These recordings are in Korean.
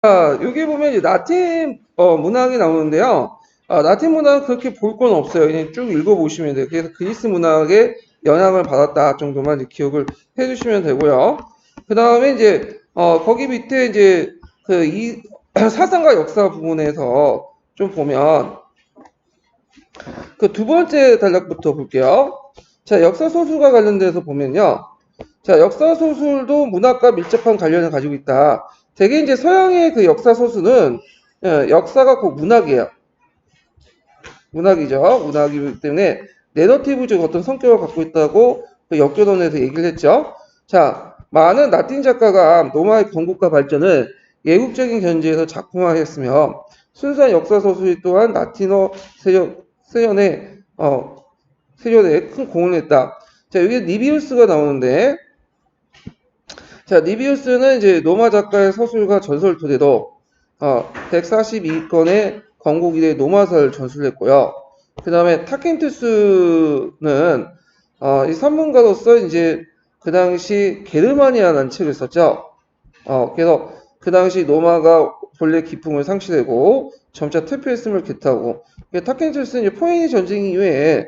여기 보면 이제 라틴 문학이 나오는데요. 라틴 문학은 그렇게 볼 건 없어요. 그냥 쭉 읽어보시면 돼요. 그래서 그리스 문학의 영향을 받았다 정도만 이제 기억을 해주시면 되고요. 그 다음에 이제 거기 밑에 이제 그 이 사상과 역사 부분에서 좀 보면 그 두 번째 단락부터 볼게요. 자, 역사 소설과 관련돼서 보면요. 자, 역사 소설도 문학과 밀접한 관련을 가지고 있다. 대개 이제 서양의 그 역사 소설은 역사가 곧 문학이에요. 문학이죠. 문학이기 때문에 내러티브적 어떤 성격을 갖고 있다고 그 역조론에서 얘기를 했죠. 자, 많은 라틴 작가가 로마의 건국과 발전을 예국적인 견지에서 작품화했으며 순수한 역사 소설이 또한 라틴어 세련에 세련에 큰 공을 했다. 자, 여기 리비우스가 나오는데 자, 리비우스는 이제 로마 작가의 서술과 전설 토대로 142건의 건국 이래 로마서를 전술했고요. 그 다음에 타켄투스는 이 산문가로서 이제 그 당시 게르마니아라는 책을 썼죠. 그래서 그 당시 로마가 본래 기풍을 상실하고 점차 퇴폐했음을 기타하고 타켄투스는 이제 포에니 전쟁 이후에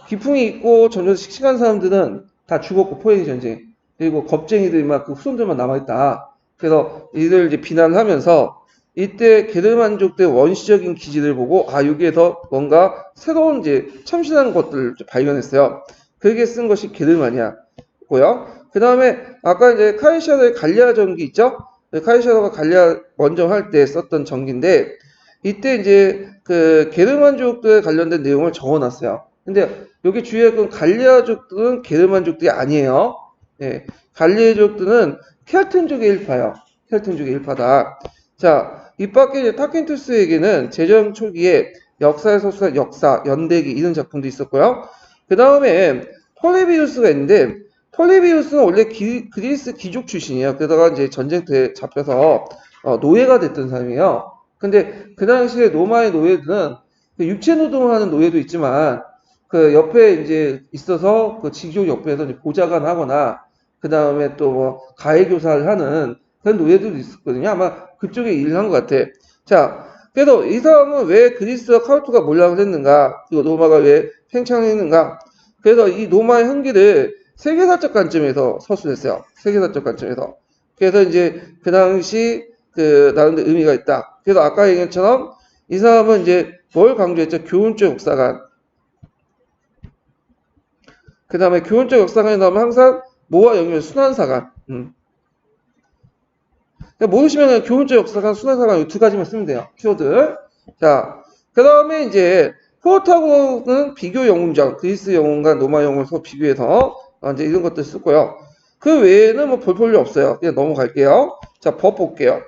기풍이 있고 점점 씩씩한 사람들은 다 죽었고 포에니 전쟁 그리고 겁쟁이들만 그 후손들만 남아있다. 그래서 이들 이제 비난하면서 이때 게르만족들의 원시적인 기질을 보고 여기에서 뭔가 새로운 이제 참신한 것들을 발견했어요. 그렇게 쓴 것이 게르마니아고요. 그 다음에 아까 이제 카이샤르의 갈리아 전기 있죠? 카이샤르가 갈리아 먼저 할 때 썼던 전기인데 이때 이제 그 게르만족들에 관련된 내용을 적어놨어요. 근데 여기 주의할 건 갈리아족들은 게르만족들이 아니에요. 예, 갈리아족들은 켈튼족의 일파요. 켈튼족의 일파다. 자, 이 밖에 이제 타켄투스에게는 제정 초기에 역사의 소설, 역사, 연대기 이런 작품도 있었고요. 그 다음에 폴리비우스가 있는데 폴리비우스는 원래 그리스 귀족 출신이에요. 그러다가 이제 전쟁 때 잡혀서 노예가 됐던 사람이에요. 근데 그 당시에 로마의 노예들은 그 육체 노동을 하는 노예도 있지만 그 옆에 이제 있어서 그 귀족 옆에서 이제 보좌관 하거나 그 다음에 또 뭐 가해 교사를 하는 그런 노예들도 있었거든요. 아마 그쪽에 일을 한 것 같아. 자, 그래도 이 사람은 왜 그리스와 카르투가 몰락을 했는가? 그리고 로마가 왜 팽창했는가? 그래서 이 로마의 흥기를 세계사적 관점에서 서술했어요. 세계사적 관점에서. 그래서 이제 그 당시 그 나름대로 의미가 있다. 그래서 아까 얘기한 것처럼 이 사람은 이제 뭘 강조했죠? 교훈적 역사관. 그 다음에 교훈적 역사관이 나오면 항상 뭐와 연결 순환사관. 그러니까 모르시면 교훈적 역사관, 순환사관 이 두 가지만 쓰면 돼요. 키워드. 자, 그 다음에 이제 포르투갈어는 비교 영웅전, 그리스 영웅과 로마 영웅을 서로 비교해서 이제 이런 것들 쓰고요. 그 외에는 뭐 볼 필요 없어요. 그냥 넘어갈게요. 자, 법 볼게요.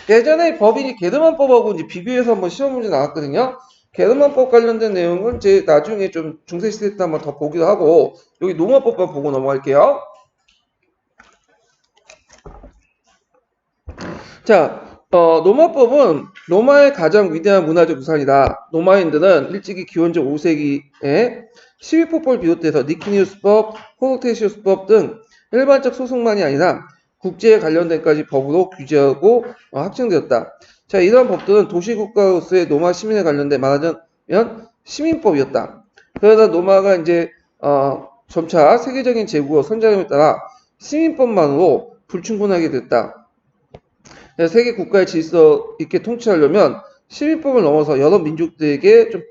예전에 법인이 게르만법하고 이제 비교해서 한번 시험 문제 나왔거든요. 게르만법 관련된 내용은 이제 나중에 좀 중세시대 때 한번 더 보기도 하고 여기 로마법만 보고 넘어갈게요. 자, 로마법은 로마의 가장 위대한 문화적 유산이다. 로마인들은 일찍이 기원전 5세기에 시위법을 비롯해서 니키니우스법, 호르테시우스법 등 일반적 소송만이 아니라 국제에 관련된까지 법으로 규제하고 확정되었다. 자, 이러한 법들은 도시국가로서의 로마 시민에 관련된 말하자면 시민법이었다. 그러다 로마가 이제 점차 세계적인 제국으로 선장함에 따라 시민법만으로 불충분하게 됐다. 세계 국가의 질서 있게 통치하려면 시민법을 넘어서 여러 민족들에게 좀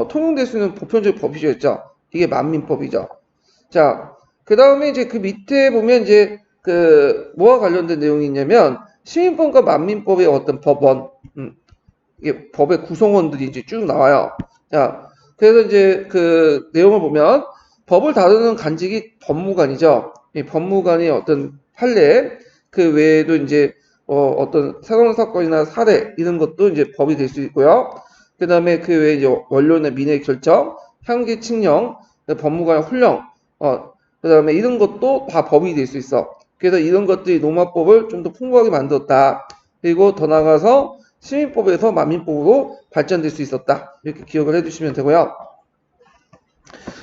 통용될 수 있는 보편적 법이 죠 이게 만민법이죠. 자, 그 다음에 이제 그 밑에 보면 이제 그 뭐와 관련된 내용이 있냐면 시민법과 만민법의 어떤 법원, 이게 법의 구성원들이 이제 쭉 나와요. 자, 그래서 이제 그 내용을 보면 법을 다루는 간직이 법무관이죠. 이 법무관의 어떤 판례, 그 외에도 이제 어떤 새로운 사건이나 사례 이런 것도 이제 법이 될 수 있고요. 그 다음에 그 외에 이제 원료나 민의 결정, 향기 칙령, 법무관의 훈령, 그 다음에 이런 것도 다 법이 될 수 있어. 그래서 이런 것들이 로마법을 좀 더 풍부하게 만들었다. 그리고 더 나아가서 시민법에서 만민법으로 발전될 수 있었다. 이렇게 기억을 해주시면 되고요.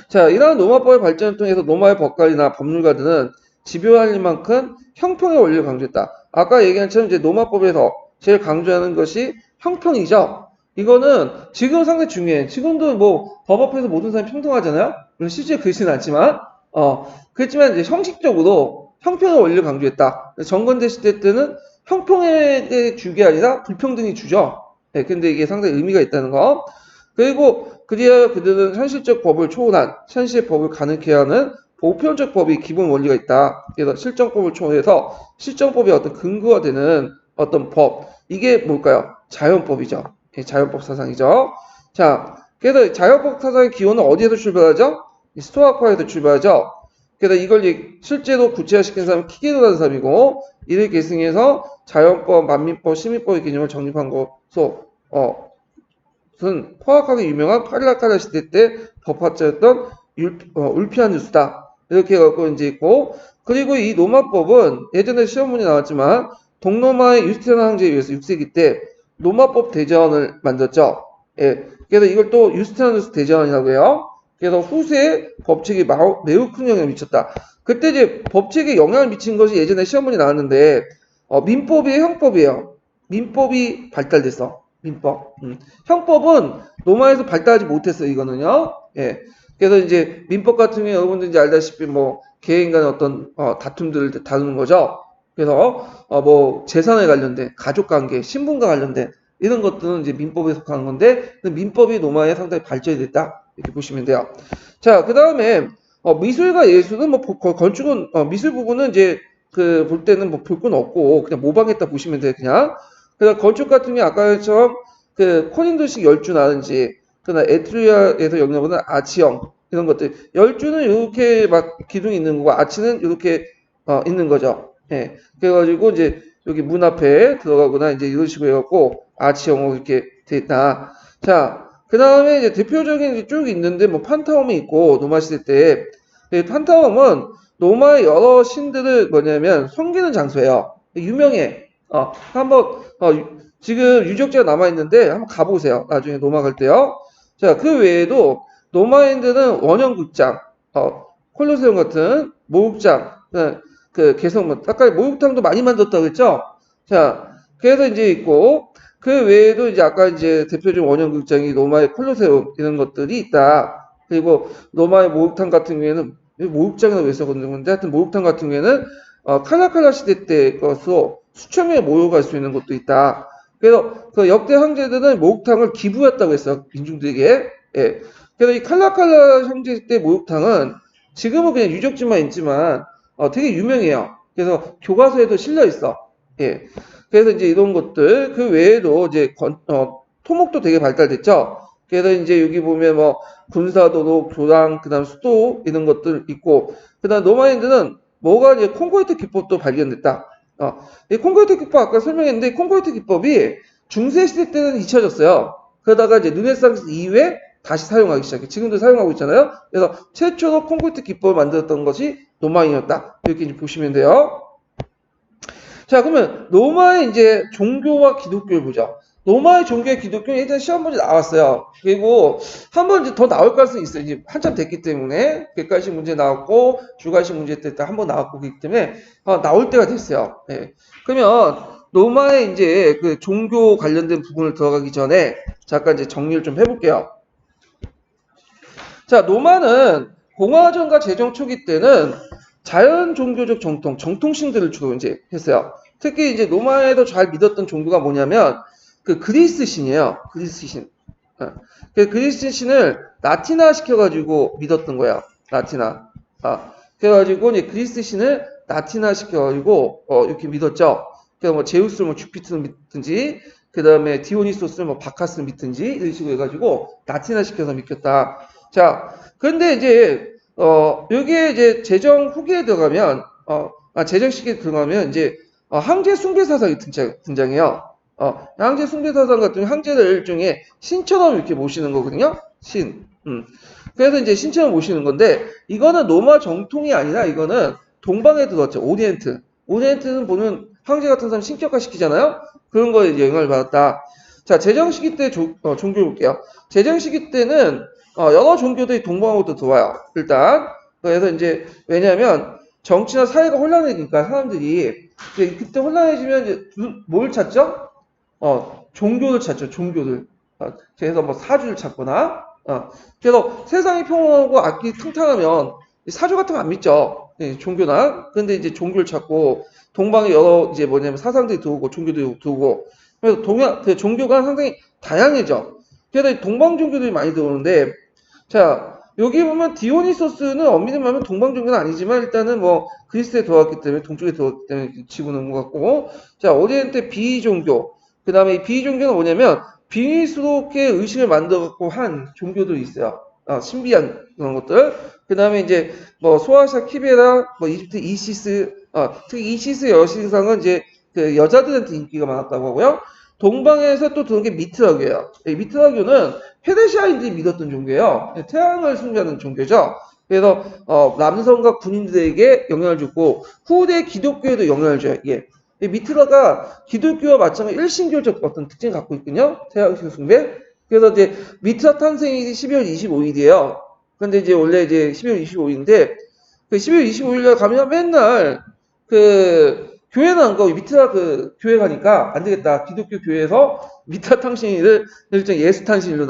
자, 이러한 로마법의 발전을 통해서 로마의 법관이나 법률가들은 집요할 만큼 형평의 원리를 강조했다. 아까 얘기한 것처럼 이제 노마법에서 제일 강조하는 것이 형평이죠. 이거는 지금 상당히 중요해. 지금도 뭐 법 앞에서 모든 사람이 평등하잖아요. 물론 실제 그렇지는 않지만, 그렇지만 이제 형식적으로 형평의 원리를 강조했다. 정건대 시대 때는 형평에 주게 아니라 불평등이 주죠. 네, 근데 이게 상당히 의미가 있다는 거. 그리고 그리하여 그들은 현실적 법을 초월한 현실의 법을 가능케 하는 보편적 법이 기본 원리가 있다. 그래서 실정법을 초월해서 실정법의 어떤 근거가 되는 어떤 법. 이게 뭘까요? 자연법이죠. 예, 자연법 사상이죠. 자, 그래서 자연법 사상의 기원은 어디에서 출발하죠? 스토아과에서 출발하죠. 그래서 이걸 실제로 구체화시킨 사람은 키게르라는 사람이고, 이를 계승해서 자연법, 만민법, 시민법의 개념을 정립한 것으로 은 포악하게 유명한 카릴라카라 시대 때 법학자였던 울피아누스다. 이렇게 갖고 이제 있고, 그리고 이 로마법은 예전에 시험문이 나왔지만 동로마의 유스티나 황제에 의해서 6세기 때 로마법 대전을 만들었죠. 예. 그래서 이걸 또 유스티나누스 대전이라고 해요. 그래서 후세에 법칙이 매우 큰 영향을 미쳤다. 그때 이제 법칙에 영향을 미친 것이 예전에 시험문이 나왔는데, 민법이에요, 형법이에요? 민법이 발달됐어. 민법. 형법은 로마에서 발달하지 못했어요, 이거는요. 예. 그래서 이제 민법 같은 경우에 여러분들 이제 알다시피 뭐 개인 간의 어떤 다툼들을 다루는 거죠. 그래서 뭐 재산에 관련된 가족 관계, 신분과 관련된 이런 것들은 이제 민법에 속하는 건데 그 민법이 로마에 상당히 발전이 됐다. 이렇게 보시면 돼요. 자, 그다음에 미술과 예술은 뭐 건축은 미술 부분은 이제 그 볼 때는 뭐 볼 건 없고 그냥 모방했다 보시면 돼요, 그냥. 그래서 건축 같은 게 아까처럼 그 코린도식 열주라든지 그다음 에트루리아에서 영향받는 아치형 이런 것들 열주는 이렇게 막 기둥이 있는 거고 아치는 이렇게 있는 거죠. 예. 그래가지고 이제 여기 문 앞에 들어가거나 이제 이런 식으로 해갖고 아치형으로 이렇게 돼 있다. 자, 그 다음에 이제 대표적인 이제 쭉 있는데 뭐 판타움이 있고 로마 시대 때 판타움은 로마의 여러 신들을 뭐냐면 섬기는 장소예요. 유명해. 한번 지금 유적지가 남아 있는데 한번 가보세요. 나중에 로마 갈 때요. 자, 그 외에도 로마인들은 원형극장, 콜로세움 같은 목욕장, 그 개성문, 아까 목욕탕도 많이 만들었다고 했죠? 자, 그래서 이제 있고 그 외에도 이제 아까 이제 대표적인 원형극장이 로마의 콜로세움 이런 것들이 있다. 그리고 로마의 목욕탕 같은 경우에는 목욕장이라고 해서 그런데 하여튼 목욕탕 같은 경우에는 칼라칼라 시대 때 것으로 수천 명의 모여갈 수 있는 곳도 있다. 그래서 그 역대 황제들은 목욕탕을 기부했다고 했어요. 민중들에게. 예. 그래서 이 칼라칼라 형제 때 목욕탕은 지금은 그냥 유적지만 있지만 되게 유명해요. 그래서 교과서에도 실려 있어. 예. 그래서 이제 이런 것들 그 외에도 이제 토목도 되게 발달됐죠. 그래서 이제 여기 보면 뭐 군사도로, 교당, 그다음 수도 이런 것들 있고 그다음 로마인들은 뭐가 이제 콘크리트 기법도 발견됐다. 이 콘크리트 기법 아까 설명했는데 콘크리트 기법이 중세 시대 때는 잊혀졌어요. 그러다가 이제 르네상스 이후에 다시 사용하기 시작해. 지금도 사용하고 있잖아요. 그래서 최초로 콘크리트 기법을 만들었던 것이 로마인이었다. 이렇게 이제 보시면 돼요. 자, 그러면 로마의 이제 종교와 기독교를 보자. 로마의 종교와 기독교는 일단 시험 문제 나왔어요. 그리고 한 번 이제 더 나올 가능성이 있어요. 이제 한참 됐기 때문에 객관식 문제 나왔고 주관식 문제 때 한 번 나왔고 그렇기 때문에 나올 때가 됐어요. 네. 그러면 로마의 이제 그 종교 관련된 부분을 들어가기 전에 잠깐 이제 정리를 좀 해볼게요. 자, 로마는 공화정과 제정 초기 때는 자연 종교적 정통신들을 주로 이제 했어요. 특히 이제 로마에도 잘 믿었던 종교가 뭐냐면 그 그리스 신이에요. 그리스 신. 그 그리스 신을 라틴화 시켜가지고 믿었던 거야. 라틴화. 그래가지고 이제 그리스 신을 라틴화 시켜가지고 이렇게 믿었죠. 그래서 뭐 제우스를 뭐 주피터를 믿든지 그 다음에 디오니소스를 뭐 바카스를 믿든지 이런 식으로 해가지고 라틴화 시켜서 믿겼다. 자, 그런데 이제 여기에 이제 제정 후기에 들어가면 제정 시기에 들어가면 이제 황제 숭배 사상이 등장해요. 황제 숭배 사상 같은 황제를 일종의 신처럼 이렇게 모시는 거거든요. 신. 그래서 이제 신처럼 모시는 건데 이거는 로마 정통이 아니라 이거는 동방에 들어왔죠. 오리엔트. 오리엔트는 보는 황제 같은 사람 신격화 시키잖아요. 그런 거에 이제 영향을 받았다. 자, 제정 시기 때 종교 볼게요. 제정 시기 때는 여러 종교들이 동방으로 들어와요. 일단. 그래서 이제, 왜냐면, 정치나 사회가 혼란해지니까 사람들이 그때 혼란해지면 이제 뭘 찾죠? 종교를 찾죠. 종교를. 그래서 뭐 사주를 찾거나, 그래서 세상이 평온하고 악기 탕탕하면 사주 같은 거 안 믿죠. 예, 종교나. 근데 이제 종교를 찾고 동방에 여러 이제 뭐냐면 사상들이 들어오고 종교들이 들어오고 그래서 그 종교가 상당히 다양해져. 그래서 동방 종교들이 많이 들어오는데 자 여기 보면 디오니소스는 엄밀히 말하면 동방 종교는 아니지만 일단은 뭐 그리스에 들어왔기 때문에 동쪽에 들어왔기 때문에 지고 있는 것 같고 자 오리엔테 비종교 그 다음에 이 비종교는 뭐냐면 비밀스럽게 의식을 만들어갖고 한 종교들이 있어요. 신비한 그런 것들. 그 다음에 이제 뭐 소아샤 키베라, 뭐 이집트 이시스, 특히 이시스 여신상은 이제 그 여자들한테 인기가 많았다고 하고요. 동방에서 또 들어온 게 미트라교예요. 이 미트라교는 페르시아인들이 믿었던 종교예요. 태양을 숭배하는 종교죠. 그래서 남성과 군인들에게 영향을 주고 후대 기독교에도 영향을 줘요. 이게 미트라가 기독교와 마찬가지 일신교적 어떤 특징을 갖고 있거든요. 태양 숭배. 그래서 이제 미트라 탄생이 12월 25일이에요. 근데 이제 원래 이제 12월 25일인데 그 12월 25일날 가면 맨날 그 교회는 안 가고 미트라 그 교회 가니까 안 되겠다. 기독교 교회에서 미트라 탄신일을 일종 예수 탄신일로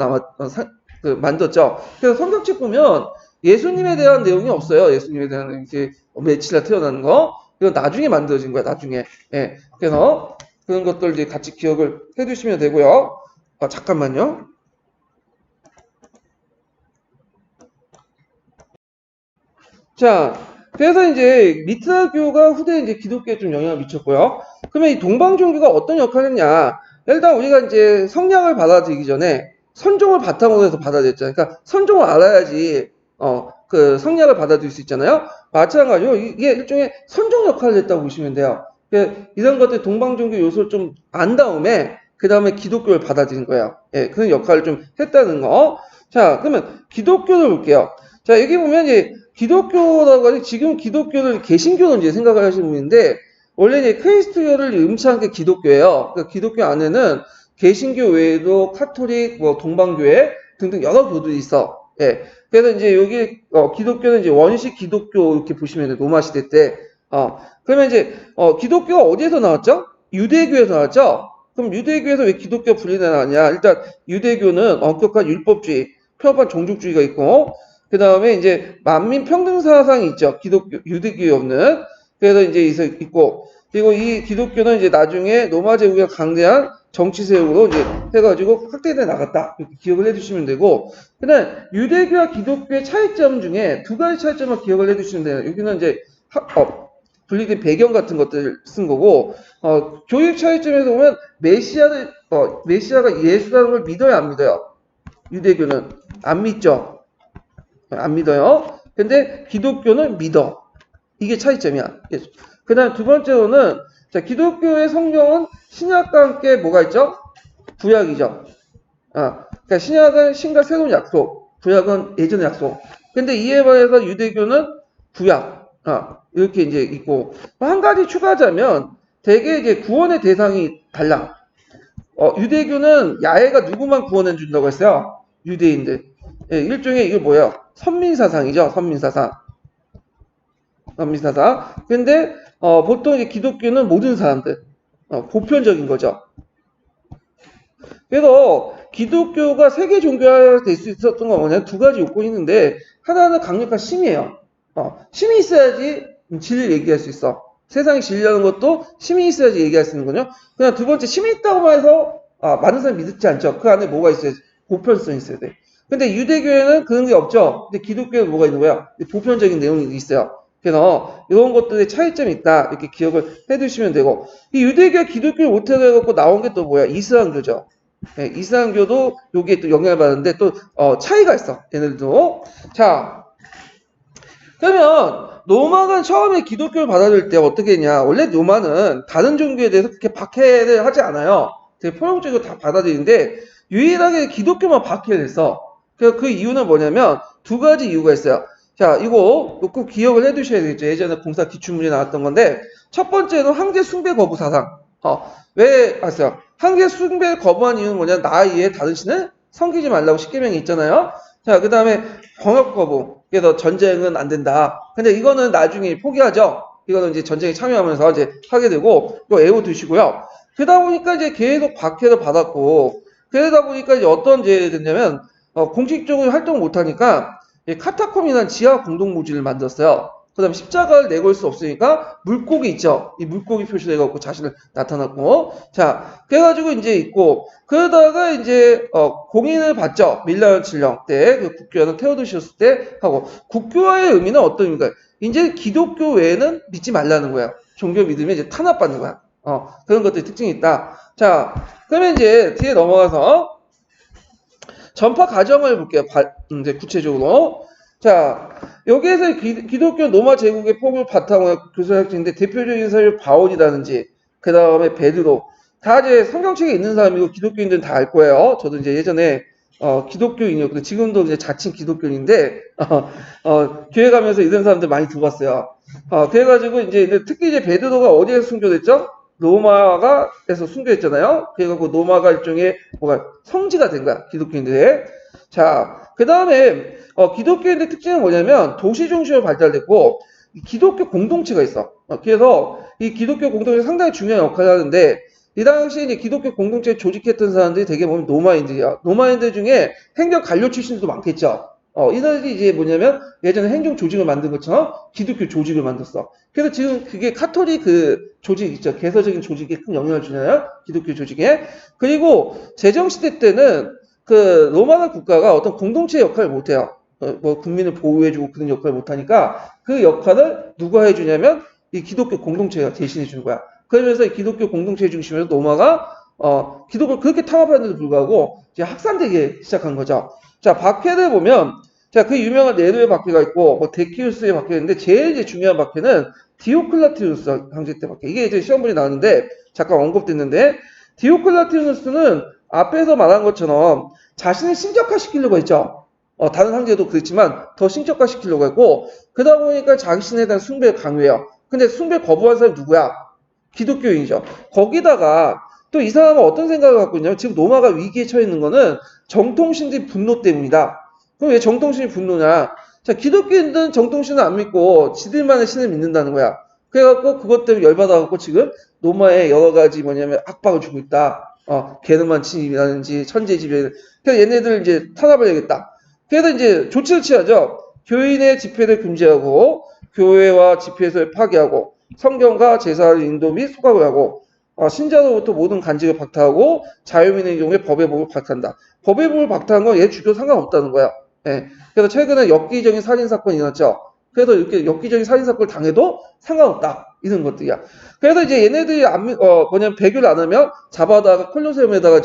만들었죠. 그래서 성경책 보면 예수님에 대한 내용이 없어요. 예수님에 대한 이제 며칠날 태어나는 거. 이거 나중에 만들어진 거야. 나중에. 예. 그래서 그런 것들 이제 같이 기억을 해두시면 되고요. 잠깐만요. 자, 그래서 이제 미트라교가 후대에 이제 기독교에 좀 영향을 미쳤고요. 그러면 이 동방 종교가 어떤 역할을 했냐? 일단 우리가 이제 성령을 받아들이기 전에 선종을 바탕으로 해서 받아들였잖아요. 그러니까 선종을 알아야지 그 성령을 받아들일 수 있잖아요. 마찬가지로 이게 일종의 선종 역할을 했다고 보시면 돼요. 이런 것들 동방 종교 요소를 좀 안 다음에 그 다음에 기독교를 받아들인 거예요. 예, 그런 역할을 좀 했다는 거. 자, 그러면 기독교를 볼게요. 자, 여기 보면 이제 기독교라고 하지 지금 기독교를 개신교로 이제 생각을 하시는 분인데 원래 이제 크리스트교를 음치한 게 기독교예요. 그러니까 기독교 안에는 개신교 외에도 카톨릭, 뭐 동방교회 등등 여러 교들이 있어. 예. 그래서 이제 여기 기독교는 이제 원식 기독교 이렇게 보시면 돼요. 로마 시대 때. 그러면 이제 기독교가 어디에서 나왔죠? 유대교에서 나왔죠. 그럼 유대교에서 왜 기독교 분리가 나왔냐? 일단 유대교는 엄격한 율법주의, 편협한 종족주의가 있고 그 다음에 이제 만민 평등 사상이 있죠. 기독교, 유대교에 없는. 그래서 이제 있고, 그리고 이 기독교는 이제 나중에 로마 제국의 강대한 정치 세력으로 이제 해가지고 확대돼 나갔다. 이렇게 기억을 해주시면 되고, 그다음 유대교와 기독교의 차이점 중에 두 가지 차이점을 기억을 해주시면 돼요. 여기는 이제 분리된 배경 같은 것들을 쓴 거고, 교육 차이점에서 보면 메시아가 예수라는 걸 믿어야 안 믿어요. 유대교는 안 믿죠. 안 믿어요. 근데 기독교는 믿어. 이게 차이점이야. 그 다음 두 번째로는 자, 기독교의 성경은 신약과 함께 뭐가 있죠? 구약이죠. 그러니까 신약은 신과 새로운 약속, 구약은 예전의 약속. 근데 이에 반해서 유대교는 구약, 이렇게 이제 있고 한 가지 추가하자면 대개 이제 구원의 대상이 달라. 유대교는 야훼가 누구만 구원해 준다고 했어요? 유대인들. 예, 일종의 이게 뭐예요? 선민사상이죠. 선민사상. 선민사상. 근데 보통 이제 기독교는 모든 사람들. 보편적인 거죠. 그래서 기독교가 세계 종교가 될 수 있었던 건 뭐냐? 두 가지 요건이 있는데 하나는 강력한 힘이에요. 힘이 있어야지 진리를 얘기할 수 있어. 세상이 진리라는 것도 힘이 있어야지 얘기할 수 있는 거죠. 그냥 두 번째 힘이 있다고 해서 많은 사람이 믿지 않죠. 그 안에 뭐가 있어야지 보편성이 있어야 돼. 근데 유대교에는 그런 게 없죠. 근데 기독교에는 뭐가 있는 거야? 보편적인 내용이 있어요. 그래서 이런 것들의 차이점이 있다. 이렇게 기억을 해두시면 되고 이 유대교와 기독교를 못하게 해갖고 나온 게 또 뭐야? 이슬람교죠. 네, 이슬람교도 여기에 또 영향을 받는데 또 차이가 있어. 얘네들도. 자, 그러면 로마가 처음에 기독교를 받아들일 때 어떻게 했냐? 원래 로마는 다른 종교에 대해서 그렇게 박해를 하지 않아요. 되게 포용적으로 다 받아들이는데 유일하게 기독교만 박해를 했어. 그 이유는 뭐냐면 두 가지 이유가 있어요. 자, 이거 꼭 기억을 해두셔야 되겠죠. 예전에 공사 기출문제 나왔던 건데 첫 번째는 황제 숭배 거부 사상. 왜 아세요? 황제 숭배를 거부한 이유는 뭐냐? 나 이외에 다른 신을 섬기지 말라고 십계명이 있잖아요. 자, 그 다음에 병역 거부. 그래서 전쟁은 안 된다. 근데 이거는 나중에 포기하죠. 이거는 이제 전쟁에 참여하면서 이제 하게 되고, 이거 외워두시고요. 그러다 보니까 이제 계속 박해를 받았고, 그러다 보니까 이제 어떤 죄가 됐냐면, 공식적으로 활동을 못하니까, 카타콤이라는 지하 공동묘지를 만들었어요. 그 다음에 십자가를 내걸 수 없으니까 물고기 있죠. 이 물고기 표시를 해갖고 자신을 나타났고, 자, 그래가지고 이제 있고, 그러다가 이제, 공인을 받죠. 밀라노 칠령 때, 그 국교화는 테오도시우스 때 하고, 국교화의 의미는 어떤 의미인가요? 이제 기독교 외에는 믿지 말라는 거야. 종교 믿으면 이제 탄압받는 거야. 그런 것들이 특징이 있다. 자, 그러면 이제 뒤에 넘어가서 전파 과정을 볼게요. 이제 구체적으로. 자, 여기에서 기독교 로마 제국의 폭을 바탕으로 교사학생인데 대표적인 사람이 바울이라든지 그 다음에 베드로 다 이제 성경책에 있는 사람이고 기독교인들은 다 알 거예요. 저도 이제 예전에 기독교인이었거든요. 지금도 이제 자칭 기독교인인데 교회 가면서 이런 사람들 많이 들어봤어요. 그래가지고 이제 특히 이제 베드로가 어디에서 순교됐죠? 로마가에서 순교했잖아요. 그래갖고 로마가 일종의 뭐가 성지가 된 거야. 기독교인들의. 자, 그 다음에 기독교인의 특징은 뭐냐면 도시 중심으로 발달됐고 기독교 공동체가 있어. 그래서 이 기독교 공동체가 상당히 중요한 역할을 하는데 이 당시에 이제 기독교 공동체 조직했던 사람들이 되게 보면 노마인들이야. 노마인들 중에 행정 관료 출신들도 많겠죠. 이들이 이제 뭐냐면 예전에 행정 조직을 만든 것처럼 기독교 조직을 만들었어. 그래서 지금 그게 카톨릭 그 조직 있죠. 개서적인 조직에 큰 영향을 주잖아요. 기독교 조직에. 그리고 제정시대 때는 그 로마나 국가가 어떤 공동체 역할을 못해요. 뭐 국민을 보호해주고 그런 역할을 못하니까 그 역할을 누가 해주냐면 이 기독교 공동체가 대신해 주는 거야. 그러면서 이 기독교 공동체 중심에서 로마가 기독교를 그렇게 타협하는데도 불구하고 이제 확산되기 시작한 거죠. 자, 박해를 보면 자, 그 유명한 네로의 박해가 있고 뭐 데키우스의 박해가 있는데 제일 이제 중요한 박해는 디오클라티우스 황제 때 박해. 이게 이제 시험문이 나왔는데 잠깐 언급됐는데 디오클라티우스는 앞에서 말한 것처럼 자신을 신적화시키려고 했죠. 다른 황제도 그렇지만 더 신적화시키려고 했고 그러다 보니까 자신에 대한 숭배를 강요해요. 근데 숭배 거부한 사람이 누구야? 기독교인이죠. 거기다가 또 이 사람은 어떤 생각을 갖고 있냐면 지금 로마가 위기에 처해 있는 거는 정통신들의 분노 때문이다. 그럼 왜 정통신이 분노냐? 자, 기독교인들은 정통신을 안 믿고 지들만의 신을 믿는다는 거야. 그래갖고 그것 때문에 열받아갖고 지금 로마에 여러 가지 뭐냐면 압박을 주고 있다. 게르만 침입이라든지 천재지변. 그래서 얘네들 이제 탄압을 해야겠다. 그래서 이제 조치를 취하죠. 교인의 집회를 금지하고 교회와 집회를 파괴하고 성경과 제사를 인도 및 소각을 하고 신자로부터 모든 간직을 박탈하고 자유민의 경우에 법의 복을 박탈한다. 법의 복을 박탈한 건 얘 주교 상관없다는 거야. 예. 그래서 최근에 엽기적인 살인 사건이 일어났죠. 그래서 이렇게 엽기적인 살인 사건을 당해도 상관없다. 이런 것들이야. 그래서 이제 얘네들이 뭐냐면 배교를 안 하면 잡아다가 콜로세움에다가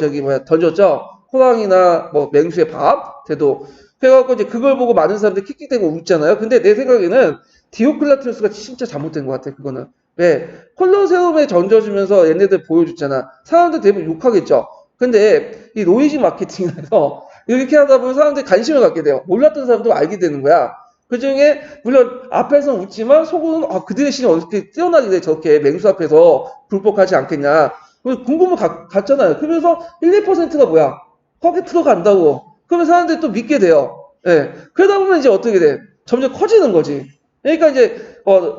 던졌죠. 호랑이나 뭐 맹수의 밥, 대도. 그래갖고 이제 그걸 보고 많은 사람들이 킥킥대고 웃잖아요. 근데 내 생각에는 디오클라티우스가 진짜 잘못된 것 같아, 그거는. 왜? 콜로세움에 던져주면서 얘네들 보여줬잖아. 사람들 대부분 욕하겠죠. 근데 이 노이즈 마케팅에서 이렇게 하다 보면 사람들이 관심을 갖게 돼요. 몰랐던 사람도 알게 되는 거야. 그 중에, 물론 앞에서는 웃지만 속으로는 그들의 신이 어떻게 뛰어나게 저렇게 맹수 앞에서 불법하지 않겠냐. 궁금을 갖잖아요. 그러면서 1, 2%가 뭐야? 거기 들어간다고. 그러면 사람들이 또 믿게 돼요. 예. 그러다 보면 이제 어떻게 돼? 점점 커지는 거지. 그러니까 이제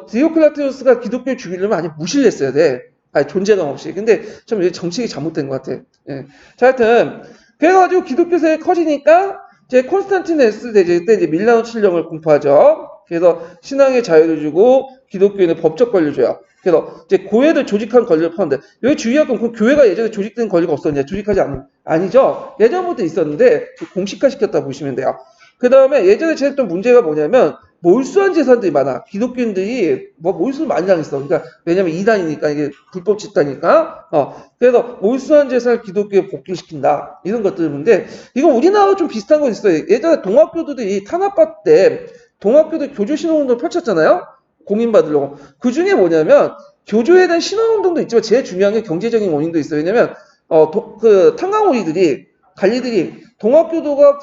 디오클라티우스가 기독교를 죽이려면 아니 무시를 했어야 돼. 아니 존재감 없이. 근데 좀 정책이 잘못된 것 같아. 예. 자, 하여튼 그래가지고 기독교 세력이 커지니까 이제 콘스탄티누스 대제 때 이제 밀라노 칠령을 공포하죠. 그래서 신앙의 자유를 주고 기독교인의 법적 권리를 줘요. 그래서 이제 고회를 조직한 권리를 파는데 여기 주의할 건 그 교회가 예전에 조직된 권리가 없었냐? 조직하지 아니죠. 예전부터 있었는데 공식화 시켰다 보시면 돼요. 그 다음에 예전에 제했던 문제가 뭐냐면 몰수한 재산들이 많아. 기독교인들이 뭐 몰수를 많이 당했어. 그러니까 왜냐면 이단이니까 이게 불법 집단이니까. 그래서 몰수한 재산을 기독교에 복귀시킨다. 이런 것들인데 이건 우리나라와 좀 비슷한 거 있어요. 예전에 동학교들이 탄압받을 때 동학교들 교조 신호운동을 펼쳤잖아요. 공인받으려고. 그 중에 뭐냐면 교조에 대한 신호운동도 있지만 제일 중요한 게 경제적인 원인도 있어요. 왜냐면 그 탄광오리들이 관리들이 동학교도가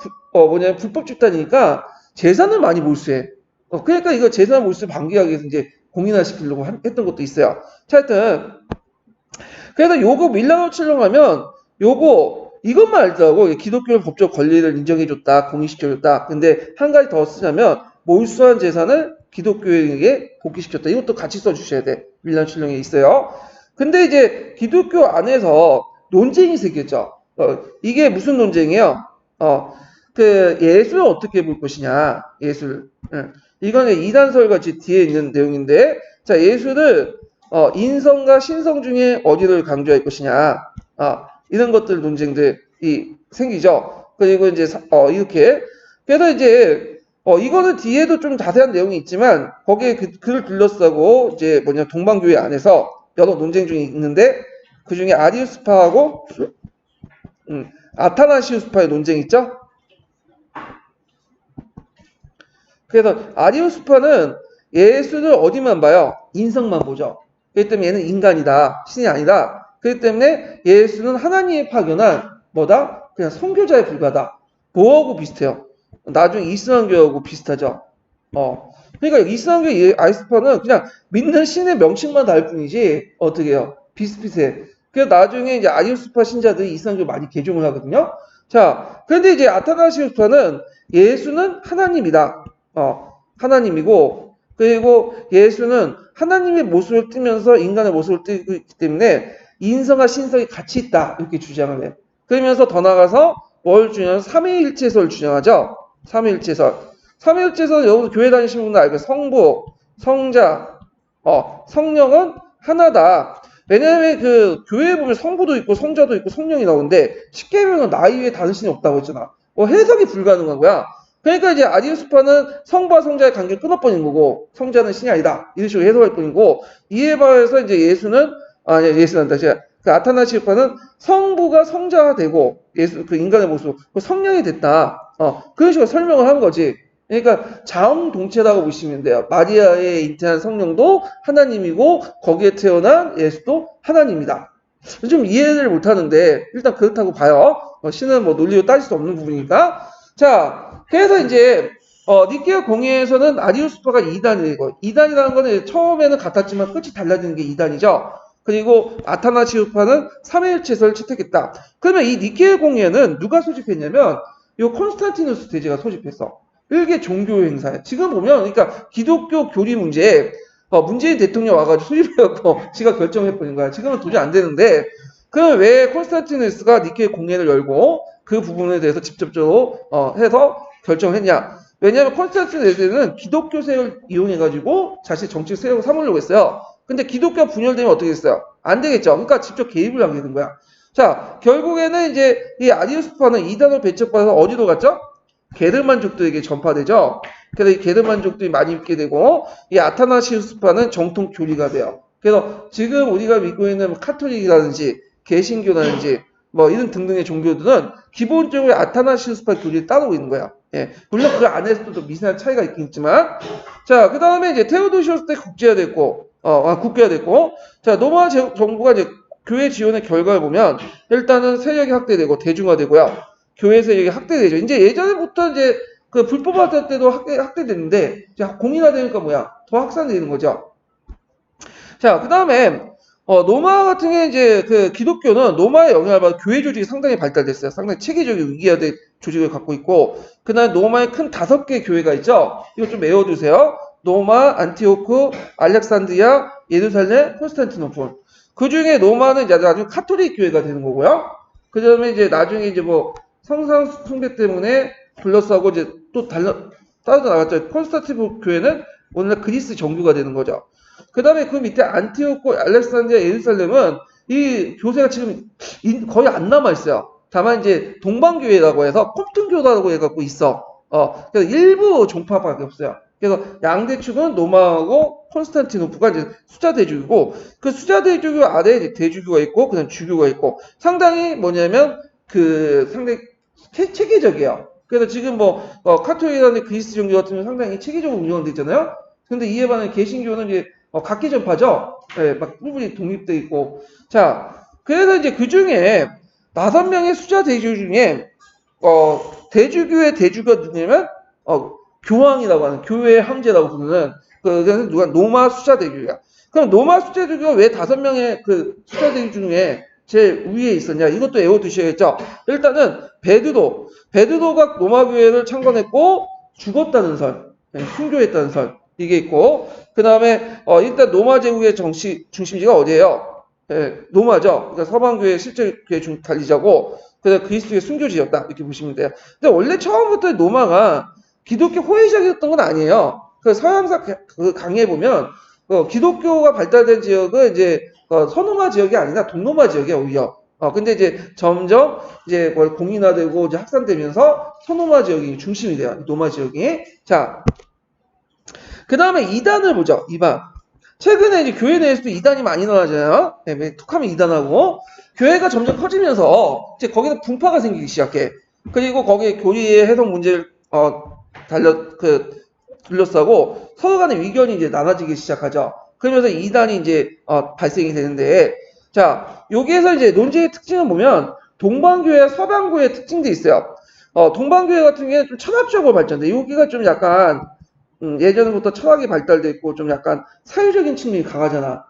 불법 집단이니까 재산을 많이 몰수해. 그러니까 이거 재산 몰수 방기하기 위해서 이제 공인화시키려고 했던 것도 있어요. 자, 하여튼 그래서 요거 밀라노 칠령하면 이것만 알더라고. 기독교 법적 권리를 인정해줬다, 공인시켜줬다. 근데 한 가지 더 쓰자면 몰수한 재산을 기독교에게 복귀시켰다. 이것도 같이 써주셔야 돼. 윌리엄 슐령에 있어요. 근데 이제 기독교 안에서 논쟁이 생겼죠. 이게 무슨 논쟁이에요? 그 예술을 어떻게 볼 것이냐. 예술. 이거는 이단설과 뒤에 있는 내용인데, 자, 예술을 인성과 신성 중에 어디를 강조할 것이냐. 이런 것들 논쟁들이 생기죠. 그리고 이제 이렇게 그래서 이제 이거는 뒤에도 좀 자세한 내용이 있지만 거기에 그를 둘러싸고 이제 뭐냐 동방교회 안에서 여러 논쟁 중이 있는데 그 중에 아리우스파하고 아타나시우스파의 논쟁이 있죠. 그래서 아리우스파는 예수를 어디만 봐요? 인성만 보죠. 그렇기 때문에 얘는 인간이다. 신이 아니다. 그렇기 때문에 예수는 하나님이 파견한 뭐다? 그냥 선교자에 불과하다. 뭐하고 비슷해요? 나중에 이슬람교하고 비슷하죠. 그러니까 이슬람교 아리우스파는 그냥 믿는 신의 명칭만 다를 뿐이지 어떻게 해요? 비슷비슷해. 그래서 나중에 이제 아리우스파 신자들이 이슬람교 많이 개종을 하거든요. 자, 그런데 이제 아타나시우스파는 예수는 하나님이다. 하나님이고, 그리고 예수는 하나님의 모습을 띠면서 인간의 모습을 띠고 있기 때문에 인성과 신성이 같이 있다. 이렇게 주장을 해요. 그러면서 더 나아가서 뭘 주장하죠? 삼위일체설을 주장하죠. 삼위일체설. 삼위일체설 여러분 교회 다니시는 분들 알고 성부, 성자, 성령은 하나다. 왜냐하면 그 교회에 보면 성부도 있고 성자도 있고 성령이 나오는데 십계명은 나 이외에 다른 신이 없다고 했잖아. 해석이 불가능한 거야. 그러니까 이제 아리우스파는 성부와 성자의 관계를 끊어버린 거고 성자는 신이 아니다. 이런 식으로 해석할 뿐이고 이에 반해서 이제 예수는 다시 그 아타나시우스파는 성부가 성자가 되고 예수 그 인간의 모습 그 성령이 됐다. 그런 식으로 설명을 한 거지. 그러니까 자웅동체라고 보시면 돼요. 마리아에 잉태한 성령도 하나님이고 거기에 태어난 예수도 하나님이다. 좀 이해를 못하는데 일단 그렇다고 봐요. 신은 뭐 논리로 따질 수 없는 부분이니까. 자, 그래서 이제 니케아 공예에서는 아리우스파가 2단이고 2단이라는 거는 처음에는 같았지만 끝이 달라지는 게 2단이죠. 그리고 아타나시우스파는 3위일체설을 채택했다. 그러면 이 니케아 공예는 누가 소집했냐면 이 콘스탄티누스 대제가 소집했어. 일개 종교 행사에 지금 보면 그러니까 기독교 교리 문제에 문재인 대통령 와가지고 소집해갖고 지가 결정해버린 거야. 지금은 도저히 안 되는데 그럼 왜 콘스탄티누스가 니케아 공예를 열고 그 부분에 대해서 직접적으로 해서 결정했냐? 왜냐하면 콘스탄티누스는 기독교색을 이용해가지고 자신의 정치 세력을 삼으려고 했어요. 근데 기독교가 분열되면 어떻게 됐어요? 안 되겠죠. 그러니까 직접 개입을 하게 된 거야. 자, 결국에는 이제 이 아리우스파는 이단으로 배척받아서 어디로 갔죠? 게르만족들에게 전파되죠. 그래서 이 게르만족들이 많이 믿게 되고 이 아타나시우스파는 정통 교리가 돼요. 그래서 지금 우리가 믿고 있는 카톨릭이라든지 개신교라든지 뭐 이런 등등의 종교들은 기본적으로 아타나시우스파 교리를 따르고 있는 거야. 예. 물론 그 안에서도 미세한 차이가 있긴 있지만 자, 그 다음에 이제 테오도시우스 때 국제화됐고 국교화됐고 자, 로마 정부가 이제 교회 지원의 결과를 보면 일단은 세력이 확대되고 대중화되고요. 교회 세력이 확대되죠. 이제 예전부터 이제 그 불법화될 때도 확대됐는데 이제 공인화되니까 뭐야? 더 확산되는 거죠. 자, 그 다음에 로마 같은 게 이제 그 기독교는 로마의 영향을 받아 교회 조직이 상당히 발달됐어요. 상당히 체계적인 위기화된 조직을 갖고 있고 그다음에 로마에 큰 5개 교회가 있죠. 이거 좀 외워두세요. 로마, 안티오크, 알렉산드리아, 예루살렘, 콘스탄티노플. 그 중에 로마는 이제 나중에 카톨릭 교회가 되는 거고요. 그 다음에 이제 나중에 이제 뭐 성상 숭배 때문에 둘러싸고 이제 또 따로 나갔죠. 콘스탄티노플 교회는 오늘날 그리스 정교가 되는 거죠. 그 다음에 그 밑에 안티오코, 알렉산드리아, 예루살렘은 이 교세가 지금 거의 안 남아있어요. 다만 이제 동방교회라고 해서 콥튼교라고 해갖고 있어. 그래서 일부 종파밖에 없어요. 그래서 양대축은 로마하고 콘스탄티노프가 이제 수자 대주교고 그 수자 대주교 아래에 이제 대주교가 있고 그다음 주교가 있고 상당히 뭐냐면 그 상당히 체계적이에요. 그래서 지금 뭐 카톨릭이라는 그리스 종교 같은 경우는 상당히 체계적으로 운영되어 있잖아요. 근데 이에 반해 개신교는 이제 각기전파죠. 네, 막 부분이 독립돼 있고. 자, 그래서 이제 그 중에 5명의 수자 대주교 중에 대주교의 대주교가 누구냐면 교황이라고 하는 교회의 황제라고 부르는 그래서 누가 로마 수자 대주교야. 그럼 로마 수자 대주교가 왜 5명의 그 수자 대주교 중에 제일 위에 있었냐? 이것도 외워두셔야겠죠. 일단은 베드로가 로마 교회를 창건했고 죽었다는 설, 순교했다는 설. 이게 있고, 그 다음에 일단 로마 제국의 중심지가 어디예요? 예, 로마죠. 그러니까 서방교회 실제 교회 관리자고, 그다음 그리스도의 순교지였다 이렇게 보시면 돼요. 근데 원래 처음부터 로마가 기독교 호위적이었던 건 아니에요. 그 서양사 그 강의에 보면 기독교가 발달된 지역은 이제 서노마 지역이 아니라 동로마 지역이에요 오히려. 근데 이제 점점 이제 공인화되고 이제 확산되면서 서노마 지역이 중심이 돼요. 로마 지역이. 자, 그 다음에 이단을 보죠. 이단. 최근에 이제 교회 내에서도 이단이 많이 나와져요. 네, 툭하면 이단하고 교회가 점점 커지면서 이제 거기서 분파가 생기기 시작해. 그리고 거기에 교리의 해석 문제를 둘러싸고 서로 간의 의견이 이제 나눠지기 시작하죠. 그러면서 이단이 이제 발생이 되는데, 자 여기에서 이제 논쟁의 특징을 보면 동방교회와 서방교회의 특징도 있어요. 동방교회 같은 경우에는 좀 철학적으로 발전돼. 여기가 좀 약간 예전부터 철학이 발달돼 있고 좀 약간 사회적인 측면이 강하잖아.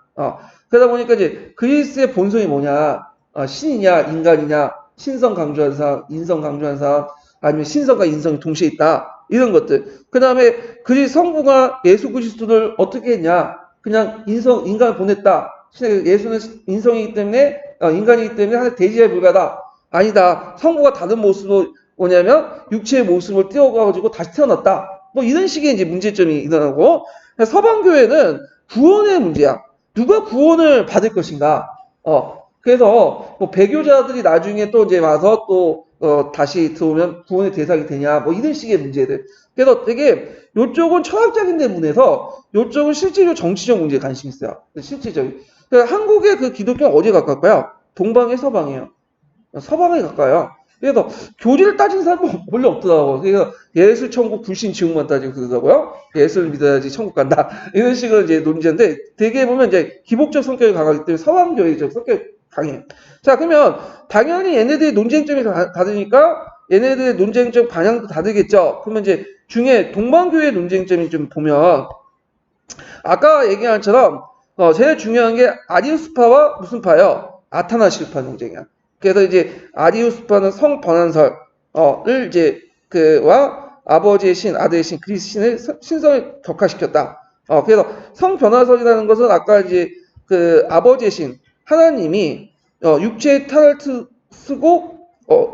그러다 보니까 이제 그리스의 본성이 뭐냐? 신이냐, 인간이냐, 신성 강조한 사람, 인성 강조한 사람, 아니면 신성과 인성이 동시에 있다. 이런 것들. 그 다음에 그리스 성부가 예수 그리스도를 어떻게 했냐? 그냥 인간을 보냈다. 예수는 인성이기 때문에, 인간이기 때문에 하나의 대지에 불과하다. 아니다. 성부가 다른 모습으로 뭐냐면 육체의 모습을 띄워가지고 다시 태어났다. 뭐 이런 식의 이제 문제점이 일어나고, 서방교회는 구원의 문제야. 누가 구원을 받을 것인가? 그래서 뭐 배교자들이 나중에 또 이제 와서 또 다시 들어오면 구원의 대상이 되냐? 뭐 이런 식의 문제들. 그래서 되게 요쪽은 철학적인 데문에서 요쪽은 실제로 정치적 문제에 관심이 있어요. 실질적인. 그러니까 한국의 그 기독교는 어디에 가까울까요? 동방의 서방이에요. 서방에 가까워요. 그래서 교리를 따진 사람은 원래 없더라고. 그래서 예술, 천국, 불신, 지옥만 따지고 그러더라고요. 예술을 믿어야지 천국 간다. 이런 식으로 이제 논제인데, 되게 보면 이제 기복적 성격이 강하기 때문에 서방교회적 성격이 강해요. 자, 그러면 당연히 얘네들의 논쟁점이 다르니까 얘네들의 논쟁적 방향도 다르겠죠. 그러면 이제 중에 동방교회 논쟁점이 좀 보면, 아까 얘기한 것처럼 제일 중요한 게 아리우스파와 무슨 파요? 아타나시우파 논쟁이야. 그래서 이제 아리우스파는 성번안설을 이제 그와 아버지의 신, 아들의 신, 그리스 신의 신성을 격화시켰다. 그래서 성변화설이라는 것은 아까 이제 그 아버지의 신 하나님이 육체의 탈을 쓰고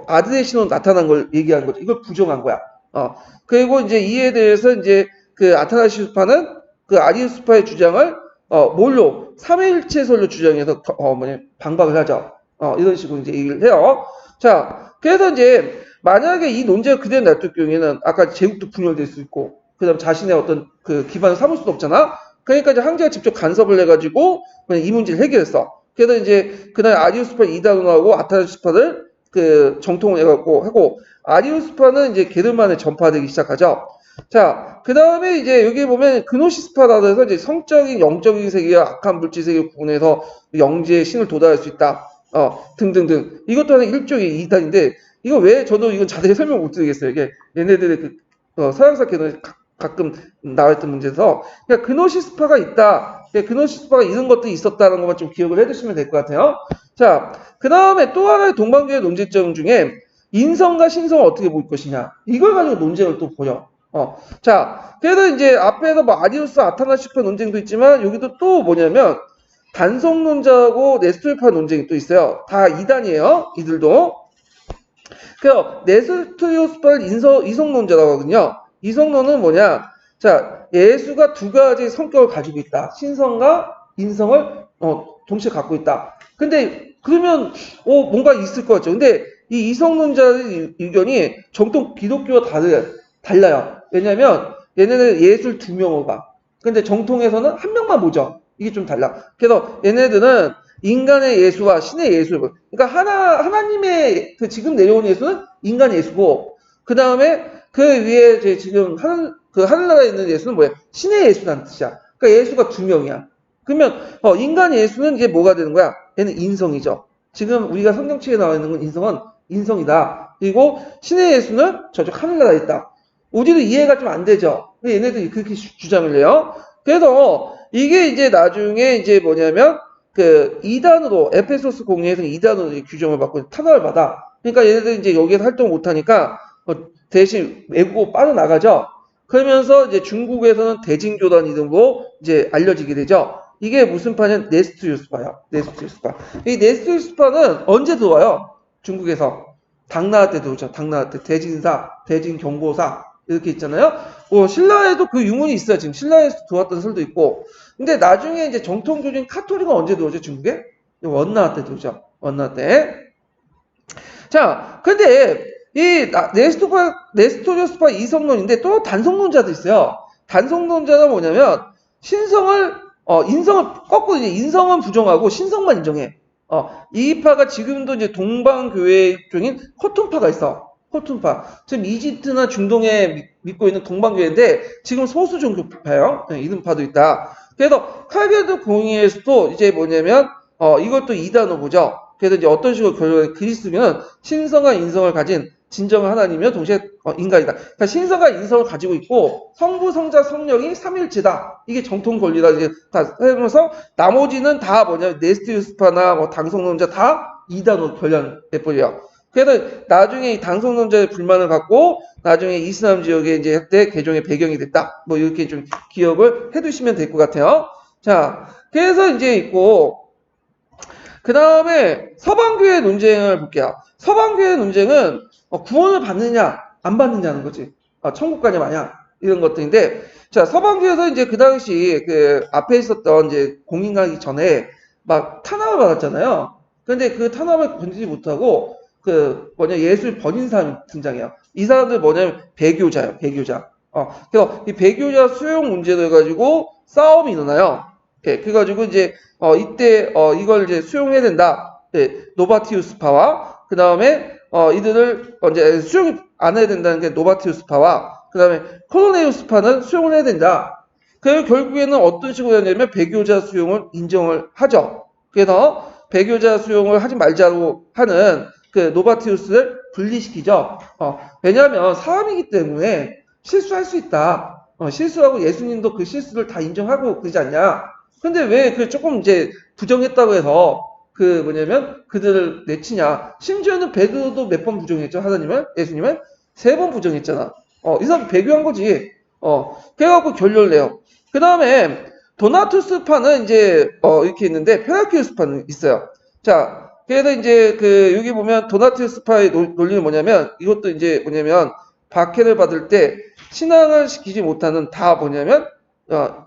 아들의 신으로 나타난 걸 얘기하는 거죠. 이걸 부정한 거야. 그리고 이제 이에 대해서 이제 그 아타나시우파는 그 아리우스파의 주장을 뭘로 삼위일체설로 주장해서 반박을 하죠. 이런 식으로 이제 얘기를 해요. 자, 그래서 이제 만약에 이 논제가 그대로 놔둘 경우에는 아까 제국도 분열될 수 있고, 그다음 자신의 어떤 그 기반을 삼을 수도 없잖아. 그러니까 이제 황제가 직접 간섭을 해가지고 그냥 이 문제를 해결했어. 그래서 이제 그날 아리우스파 이단원하고 아타나시파를 그 정통을 해갖고 하고, 아리우스파는 이제 게르만에 전파되기 시작하죠. 자, 그 다음에 이제 여기 보면 그노시스파라고 해서 이제 성적인 영적인 세계와 악한 물질 세계 구분해서 영지의 신을 도달할 수 있다. 등등등. 이것도 하나 일종의 이단인데, 이거 왜 저도 이건 자세히 설명 못 드리겠어요. 이게 얘네들의 그 서양사 개론에 가끔 나와있던 문제에서, 그러니까 그노시스파가 있다. 그노시스파가 이런 것들이 있었다는 것만 좀 기억을 해두시면 될 것 같아요. 자, 그 다음에 또 하나의 동방교의 논쟁점 중에 인성과 신성을 어떻게 볼 것이냐. 이걸 가지고 논쟁을 또 보여. 자, 그래서 이제 앞에서 뭐 아리우스, 아타나시파 논쟁도 있지만 여기도 또 뭐냐면 단성론자하고 네스토리파 논쟁이 또 있어요. 다 이단이에요. 이들도. 그래서 네스토리오스파를 이성론자라고 하거든요. 이성론은 뭐냐? 자, 예수가 두 가지 성격을 가지고 있다. 신성과 인성을 동시에 갖고 있다. 근데 그러면 뭔가 있을 것 같죠. 근데 이 이성론자의 의견이 정통 기독교와 달라요. 왜냐면 얘네는 예술 두 명을 봐. 근데 정통에서는 한 명만 보죠. 이게 좀 달라. 그래서 얘네들은 인간의 예수와 신의 예수. 그러니까 하나님의 그 지금 내려온 예수는 인간 예수고, 그 다음에 그 위에 지금 하늘나라에 있는 예수는 뭐야? 신의 예수라는 뜻이야. 그러니까 예수가 두 명이야. 그러면 인간 예수는 이제 뭐가 되는 거야? 얘는 인성이죠. 지금 우리가 성경책에 나와 있는 건 인성은 인성이다. 그리고 신의 예수는 저쪽 하늘나라에 있다. 우리도 이해가 좀 안 되죠. 근데 얘네들이 그렇게 주장을 해요. 그래서 이게 이제 나중에 이제 뭐냐면 그 이단으로 에페소스 공회에서 이단으로 규정을 받고 탄압을 받아. 그러니까 얘네들이 이제 여기에서 활동을 못 하니까 대신 외국으로 빠져나가죠. 그러면서 이제 중국에서는 대진교단 이름으로 이제 알려지게 되죠. 이게 무슨 파냐면 네스트 유스파요. 네스트 유스파. 이 네스트 유스파는 언제 들어와요? 중국에서. 당나라 때 들어오죠. 당나라 때 대진사, 대진경보사 이렇게 있잖아요. 신라에도 그 유문이 있어요. 지금 신라에서 들어왔던 설도 있고. 근데 나중에 이제 정통교진 카톨릭은 언제 들어오죠? 중국에? 원나라 때 들어오죠. 원나라 때. 자, 근데 이 네스토리오스파 이성론인데 또 단성론자도 있어요. 단성론자는 뭐냐면 인성을 거꾸로 이제 인성은 부정하고 신성만 인정해. 이 파가 지금도 이제 동방교회 쪽인 코툰파가 있어. 코툰파. 지금 이집트나 중동에 믿고 있는 동방교회인데 지금 소수 종교파예요. 이른파도 있다. 그래서 칼빈도 공의에서도 이제 뭐냐면 이것도 이단어 보죠. 그래서 이제 어떤 식으로 그리스도는 신성과 인성을 가진 진정한 하나님이며 동시에 인간이다. 그러니까 신성과 인성을 가지고 있고 성부, 성자, 성령이 삼일체다. 이게 정통 권리다. 이제 다 하면서 나머지는 다 뭐냐면 네스티우스파나 뭐 당성론자 다 이단으로 결연해버려요. 그래서 나중에 이 당성론자의 불만을 갖고 나중에 이슬람 지역에 이제 그때 개종의 배경이 됐다. 뭐 이렇게 좀 기억을 해두시면 될 것 같아요. 자, 그래서 이제 있고 그 다음에 서방교회 논쟁을 볼게요. 서방교회 논쟁은 구원을 받느냐 안 받느냐는 거지. 천국 가냐 마냐 이런 것들인데, 자 서방교회에서 이제 그 당시 그 앞에 있었던 이제 공인하기 전에 막 탄압을 받았잖아요. 근데 그 탄압을 건지지 못하고 그 예술 번인 사람이 등장해요. 이 사람들 뭐냐면 배교자예요. 배교자. 그래서 이 배교자 수용 문제로 해가지고 싸움이 일어나요. 그래가지고 이제 이때 이걸 이제 수용해야 된다. 노바티우스파와 그 다음에 이들을 이제 수용 안 해야 된다는 게 노바티우스파와 그 다음에 코로네우스파는 수용을 해야 된다. 그래서 결국에는 어떤 식으로 하냐면 배교자 수용을 인정을 하죠. 그래서 배교자 수용을 하지 말자고 하는 그 노바티우스를 분리시키죠. 왜냐하면 사람이기 때문에 실수할 수 있다. 실수하고 예수님도 그 실수를 다 인정하고 그러지 않냐. 근데 왜 그 조금 이제 부정했다고 해서 그 뭐냐면 그들을 내치냐. 심지어는 베드로도 몇 번 부정했죠. 하나님을, 예수님을 3번 부정했잖아. 이 사람 배교한 거지. 그래갖고 결론을 내요. 그 다음에 도나투스파는 이제 이렇게 있는데 페라키우스파는 있어요. 자, 그래서 이제 그 여기 보면 도나투스파의 논리는 뭐냐면 이것도 이제 뭐냐면 박해를 받을 때 신앙을 시키지 못하는 다 뭐냐면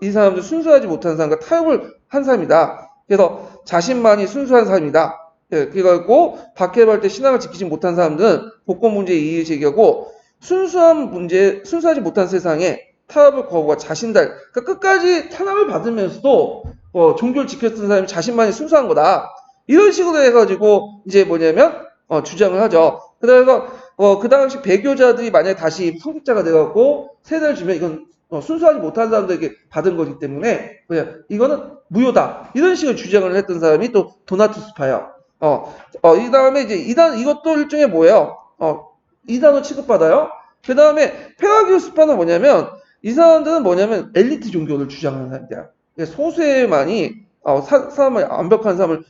이 사람들 순수하지 못한 사람과 타협을 한 사람이다. 그래서 자신만이 순수한 사람이다. 그래갖고 박해를 받을 때 신앙을 지키지 못한 사람들은 복권 문제에 이의 제기하고 순수하지 못한 세상에 타협을 거부하 자신들, 그러니까 끝까지 탄압을 받으면서도 종교를 지켰던 사람이 자신만이 순수한 거다. 이런 식으로 해가지고 이제 뭐냐면 주장을 하죠. 그래서 그 당시 배교자들이 만약에 다시 성직자가 돼갖고 세례를 주면 이건 순수하지 못한 사람들에게 받은 거기 때문에 그냥 이거는 무효다. 이런 식으로 주장을 했던 사람이 또 도나투스파예요. 이 다음에 이제 이것도 일종의 뭐예요? 이단으로 취급받아요. 그 다음에 페라기우스파는 뭐냐면 이 사람들은 뭐냐면 엘리트 종교를 주장하는 사람들이야. 소수에만이 사람을 완벽한 삶을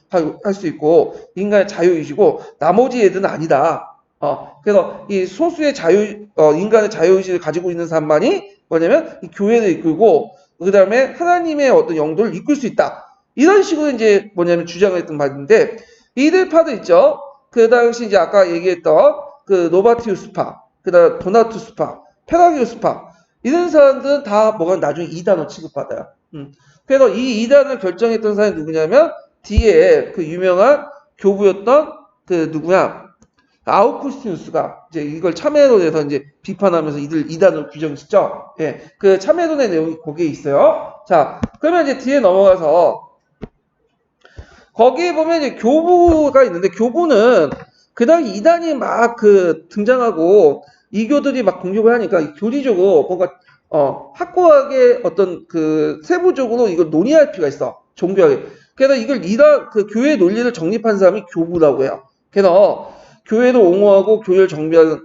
할 수 있고 인간의 자유의지고 나머지 애들은 아니다. 그래서 이 소수의 인간의 자유의지를 가지고 있는 사람만이 뭐냐면 이 교회를 이끌고 그 다음에 하나님의 어떤 영도를 이끌 수 있다. 이런 식으로 이제 뭐냐면 주장을 했던 바인데 이들 파도 있죠. 그 당시 이제 아까 얘기했던 그 노바티우스파, 그 다음 도나투스파, 페라기우스파 이런 사람들은 다 뭐가 나중에 이단으로 취급받아요. 그래서 이 이단을 결정했던 사람이 누구냐면 뒤에 그 유명한 교부였던 그 누구야 아우구스티누스가 이제 이걸 참회론에서 이제 비판하면서 이들 이단으로 규정했죠. 그 참회론의 내용이 거기에 있어요. 자, 그러면 이제 뒤에 넘어가서 거기에 보면 이제 교부가 있는데 교부는 그 당시 이단이 막 그 등장하고 이교들이 막 공격을 하니까 교리적으로 뭔가 확고하게 어떤 그 세부적으로 이걸 논의할 필요가 있어. 종교하게. 그래서 이걸 그 교회 논리를 정립한 사람이 교부라고 해요. 그래서 교회도 옹호하고 교회를 정비하는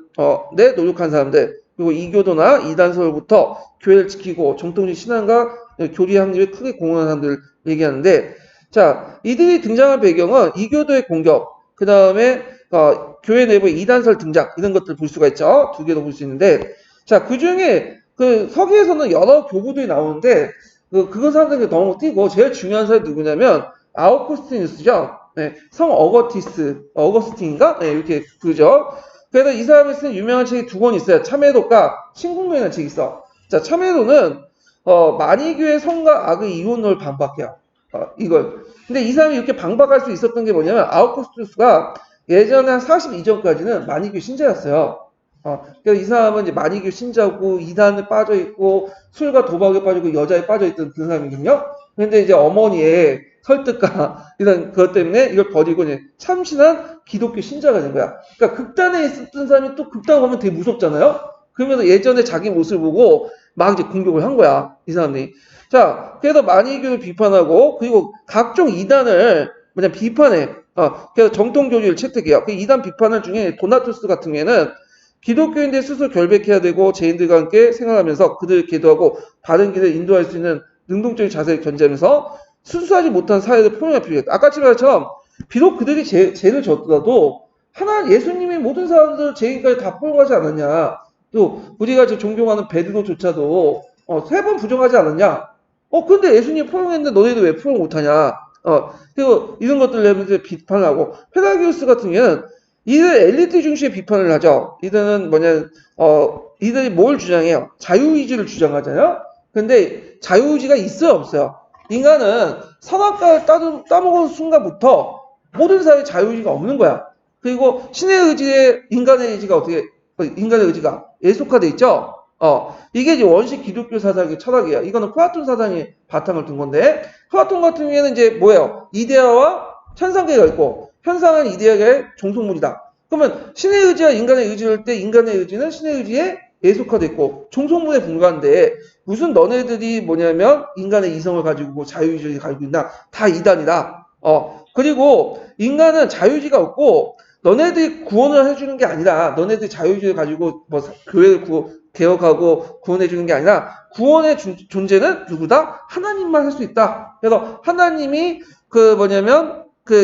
데 노력한 사람들 그리고 이교도나 이단설부터 교회를 지키고 정통적 신앙과 교리 확립에 크게 공헌한 사람들 얘기하는데 자 이들이 등장한 배경은 이교도의 공격 그 다음에 교회 내부의 이단설 등장 이런 것들 볼 수가 있죠. 두 개도 볼 수 있는데 자 그중에 그 서기에서는 여러 교구들이 나오는데 그건 사람들이 너무 띄고 제일 중요한 사람이 누구냐면 아우구스티누스죠. 네, 성 어거스틴인가? 네, 이렇게 그죠. 그래서 이 사람이 쓴 유명한 책이 두 권 있어요. 참회도과 신궁도라는 책이 있어. 자, 참회도는 만이교의 성과 악의 이혼을 반박해요. 이걸. 근데 이 사람이 이렇게 반박할 수 있었던 게 뭐냐면 아우구스투스가 예전에 한 40 이전까지는 만이교 신자였어요. 그래서 이 사람은 이제 만이교 신자고 이단에 빠져 있고 술과 도박에 빠지고 여자에 빠져 있던 그 사람이거든요. 근데 이제 어머니의 설득과 이런 것 때문에 이걸 버리고 이제 참신한 기독교 신자가 된 거야. 그러니까 극단에 있었던 사람이 또 극단 가면 되게 무섭잖아요. 그러면서 예전에 자기 모습을 보고 막 이제 공격을 한 거야. 이 사람이. 자, 그래서 만이교를 비판하고 그리고 각종 이단을 그냥 비판해. 그래서 정통교주를 채택해요. 그 이단 비판을 중에 도나투스 같은 경우에는 기독교인들 스스로 결백해야 되고 죄인들과 함께 생활하면서 그들을 계도하고 바른 길을 인도할 수 있는 능동적인 자세를 견지하면서 순수하지 못한 사회를 포용할 필요가 있다. 아까 말처럼 비록 그들이 죄를 졌더라도 하나 예수님이 모든 사람들 죄인까지 다 포용하지 않았냐. 또 우리가 지금 존경하는 베드로조차도 3번 부정하지 않았냐. 근데 예수님 포용했는데 너희들 왜 포용 못하냐. 그리고 이런 것들 내면서 비판하고 페라기우스 같은 경우는 이들 엘리트 중심의 비판을 하죠. 이들은 이들이 뭘 주장해요? 자유의지를 주장하잖아요. 근데 자유의지가 있어요, 없어요? 인간은 선악과를 따먹은 순간부터 모든 사람의 자유의지가 없는 거야. 그리고 신의 의지에 인간의 의지가 인간의 의지가 예속화돼 있죠? 이게 이제 원식 기독교 사상의 철학이에요. 이거는 플라톤 사상이 바탕을 둔 건데, 플라톤 같은 경우에는 이제 뭐예요? 이데아와 현상계가 있고, 현상은 이데아의 종속물이다. 그러면 신의 의지와 인간의 의지를 때 인간의 의지는 신의 의지에 예속화됐고 종속물에 불과한데 무슨 너네들이 뭐냐면 인간의 이성을 가지고 자유의지를 가지고 있나? 다 이단이다. 그리고 인간은 자유의지가 없고 너네들이 구원을 해주는 게 아니라 너네들이 자유의지를 가지고 뭐 교회를 개혁하고 구원해주는 게 아니라 구원의 존재는 누구다? 하나님만 할 수 있다. 그래서 하나님이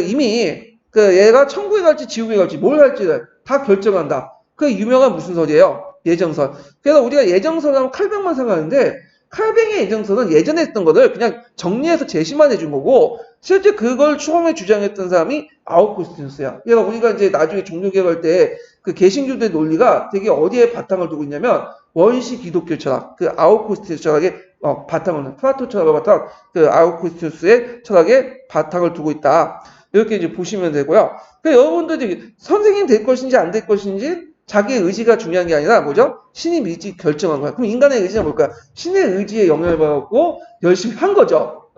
이미 얘가 천국에 갈지 지옥에 갈지 뭘 할지를 다 결정한다. 그 유명한 무슨 설이에요? 예정설. 그래서 우리가 예정설 하면 칼뱅만 생각하는데 칼뱅의 예정설은 예전에 했던 거를 그냥 정리해서 제시만 해준 거고 실제 그걸 처음에 주장했던 사람이 아우구스티누스야. 그래서 우리가 이제 나중에 종교개혁할 때 그 개신교들의 논리가 되게 어디에 바탕을 두고 있냐면 원시 기독교 철학, 그 아우구스티누스 철학의 바탕을 플라토 철학을 바탕, 그 아우구스티누스의 철학에 바탕을 두고 있다. 이렇게 이제 보시면 되고요. 여러분들이 선생님 될 것인지 안 될 것인지 자기의 의지가 중요한 게 아니라 뭐죠? 신이 미리 결정한 거야. 그럼 인간의 의지는 뭘까요? 신의 의지에 영향을 받고 열심히 한 거죠.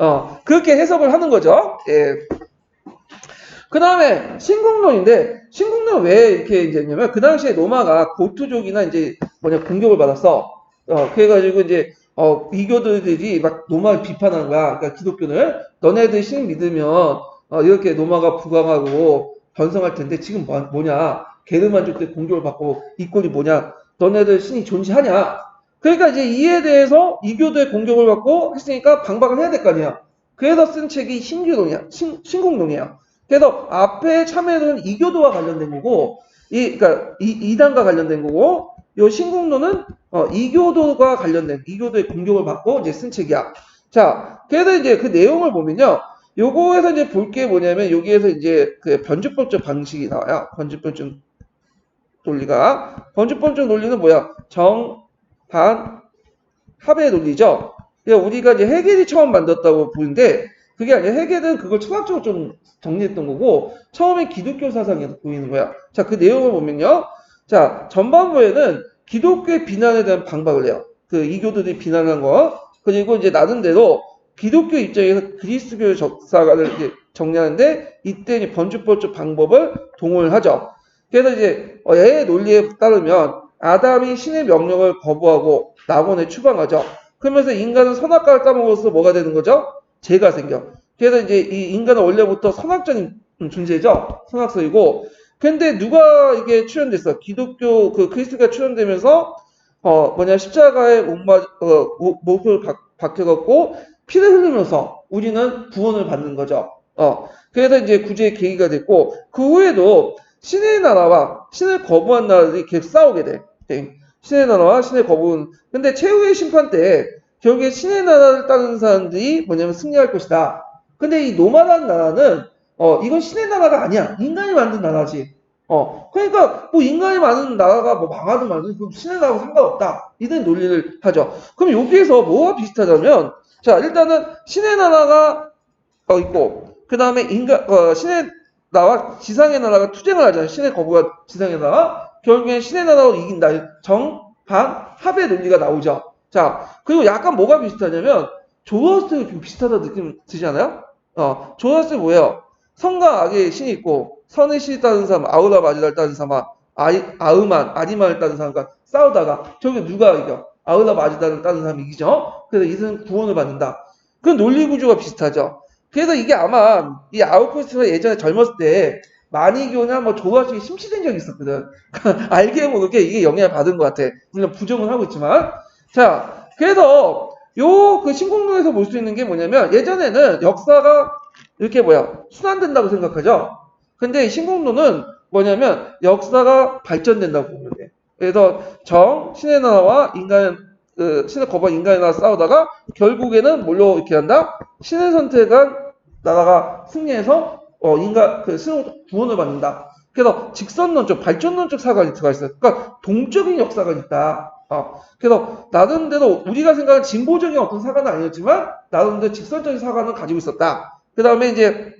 그렇게 해석을 하는 거죠. 예. 그 다음에 신궁론인데 신궁론 왜 이렇게 이제 했냐면 그 당시에 로마가 고투족이나 이제 공격을 받았어. 그래가지고 이제 이교도들이 막 로마를 비판하는 거야. 그러니까 기독교를 너네들 신 믿으면 이렇게 로마가 부강하고 번성할 텐데 지금 뭐냐? 게르만족 때 공격을 받고 이 꼴이 뭐냐? 너네들 신이 존재하냐? 그러니까 이제 이에 대해서 이교도의 공격을 받고 했으니까 방박을 해야 될 거 아니야. 그래서 쓴 책이 신궁론이야. 그래서 앞에 참여는 이교도와 관련된 거고, 그러니까 이단과 관련된 거고, 요 신궁론은 이교도가 관련된 이교도의 공격을 받고 이제 쓴 책이야. 자, 그래서 이제 그 내용을 보면요. 요거에서 이제 볼 게 뭐냐면 여기에서 이제 그 변주법적 방식이 나와요. 변주법적 논리가. 변주법적 논리는 뭐야? 정, 반, 합의 논리죠. 그러니까 우리가 이제 해겔이 처음 만들었다고 보는데 그게 아니라 해겔은 그걸 철학적으로 좀 정리했던 거고 처음에 기독교 사상에서 보이는 거야. 자, 그 내용을 보면요. 자, 전반부에는 기독교의 비난에 대한 반박을 해요. 그 이교도들이 비난한 거. 그리고 이제 나름대로 기독교 입장에서 그리스도교의 역사를 이제 정리하는데 이때 이제 번주법적 방법을 동원을 하죠. 그래서 이제 얘의 논리에 따르면 아담이 신의 명령을 거부하고 낙원에 추방하죠. 그러면서 인간은 선악과를 따먹어서 뭐가 되는 거죠? 죄가 생겨. 그래서 이제 이 인간은 원래부터 선악적인 존재죠. 선악설이고. 근데 누가 이게 출현됐어? 기독교 그 그리스도가 출현되면서 십자가에 목을 박혀갖고 피를 흘리면서 우리는 구원을 받는 거죠. 그래서 이제 구제의 계기가 됐고 그 후에도 신의 나라와 신을 거부한 나라들이 계속 싸우게 돼. 신의 나라와 신의 거부는 근데 최후의 심판 때 결국에 신의 나라를 따르는 사람들이 뭐냐면 승리할 것이다. 근데 이 노마라는 나라는 이건 신의 나라가 아니야. 인간이 만든 나라지. 그러니까 뭐 인간이 만든 나라가 뭐 망하든 말든 그 신의 나라하고 상관없다. 이런 논리를 하죠. 그럼 여기에서 뭐가 비슷하다면 자 일단은 신의 나라가 있고 그 다음에 신의 나라와 지상의 나라가 투쟁을 하잖아요. 신의 거부가 지상의 나라 결국엔 신의 나라로 이긴다. 방, 합의 논리가 나오죠. 자, 그리고 약간 뭐가 비슷하냐면, 조러스트가 좀 비슷하다 느낌 드지 않아요? 조러스트 뭐예요? 선과 악의 신이 있고, 선의 신이 따른 사람, 아우라 마지다를 따른 사람, 아리만을 따른 사람과 싸우다가, 저기 누가 이겨? 아우라 마지다를 따른 사람이 이기죠? 그래서 이들은 구원을 받는다. 그 논리 구조가 비슷하죠. 그래서 이게 아마, 이 아우구스티누스가 예전에 젊었을 때, 마니교나 뭐 조화식이 심취된 적이 있었거든. 알게 모르게 이게 영향을 받은 것 같아. 물론 부정은 하고 있지만. 자, 그래서 요 그 신공론에서 볼 수 있는 게 뭐냐면 예전에는 역사가 이렇게 순환된다고 생각하죠. 근데 이 신공론은 뭐냐면 역사가 발전된다고 보면 돼. 그래서 신의 나라와 신의 거부와 인간의 나라 싸우다가 결국에는 뭘로 이렇게 한다? 신의 선택한 나라가 승리해서 신의 구원을 받는다. 그래서 직선론적, 발전론적 사관이 들어가 있어요. 그러니까 동적인 역사가 있다. 그래서 나름대로 우리가 생각하는 진보적인 어떤 사관은 아니었지만 나름대로 직선적인 사관을 가지고 있었다. 그 다음에 이제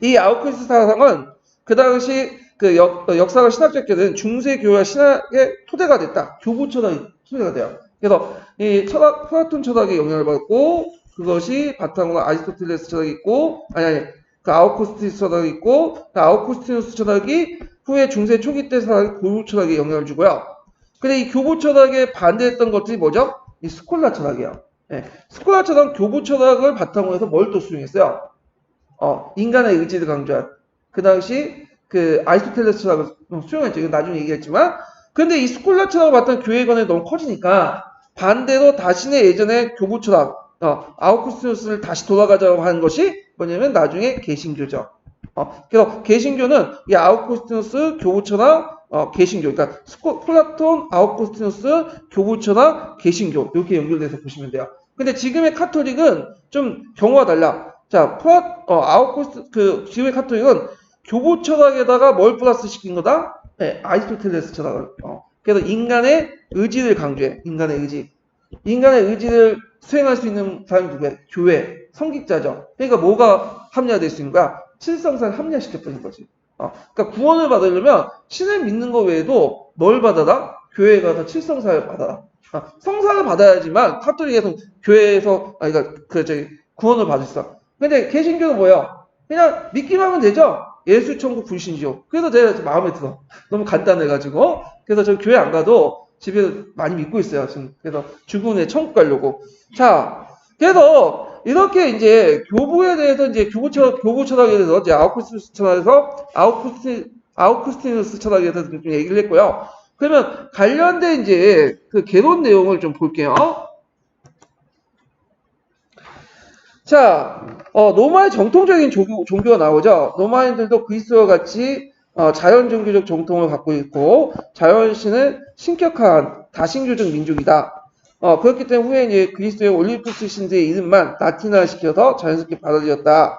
이 아우크리스 사상은 그 당시 역사가 신학적계는 중세교회와 신학의 토대가 됐다. 교부 철학이 토대가 돼요. 그래서 이 플라톤 철학의 영향을 받고 그것이 바탕으로 아리스토텔레스 철학이 있고 그 아우구스티누스 철학이 있고 그 아우구스티누스 철학이 후에 중세 초기 때 교부 철학에 영향을 주고요. 근데 이 교부 철학에 반대했던 것들이 뭐죠? 이 스콜라 철학이에요. 네. 스콜라 철학은 교부 철학을 바탕으로 해서 뭘 또 수용했어요? 인간의 의지를 강조한 그 당시 그 아리스토텔레스 철학을 수용했죠. 이건 나중에 얘기했지만 근데 이 스콜라 철학을 바탕 교회의 권한이 너무 커지니까 반대로 자신의 예전의 교부 철학 아우구스티누스를 다시 돌아가자고 하는 것이 뭐냐면 나중에 개신교죠. 그래서 개신교는 이 아우구스티누스 교부 철학 개신교 그러니까 플라톤 아우구스티누스 교부 철학 개신교 이렇게 연결돼서 보시면 돼요. 근데 지금의 카톨릭은 좀 경우가 달라. 자, 지금의 카톨릭은 교부 철학에다가 뭘 플러스 시킨 거다? 네, 아리스토텔레스 철학을. 그래서 인간의 의지를 강조해. 인간의 의지. 인간의 의지를 수행할 수 있는 사람이 누구야? 교회, 성직자죠. 그러니까 뭐가 합리화될 수 있는가? 칠성사를 합리화시켜버린 거지. 그러니까 구원을 받으려면 신을 믿는 거 외에도 뭘 받아라? 교회에 가서 칠성사를 받아라. 성사를 받아야지만 카톨릭에서 교회에서 구원을 받을 수 있어. 근데 개신교는 뭐야? 그냥 믿기만 하면 되죠? 예수, 천국, 불신지요. 그래서 제가 마음에 들어. 너무 간단해가지고. 그래서 저 교회 안 가도 집에서 많이 믿고 있어요. 지금. 그래서 죽은 후에 천국 가려고. 자, 그래서 이렇게 이제 교부에 대해서 이제 교부 철학에 대해서 이제 아우구스티누스 철학에 대해서 좀 얘기를 했고요. 그러면 관련된 이제 그 개론 내용을 좀 볼게요. 자, 로마의 정통적인 종교가 나오죠. 로마인들도 그리스와 같이 자연 종교적 정통을 갖고 있고 자연신은 신격한 다신교적 민족이다. 그렇기 때문에 후에 이제 그리스도의 올림푸스 신들의 이름만 라틴화시켜서 자연스럽게 받아들였다.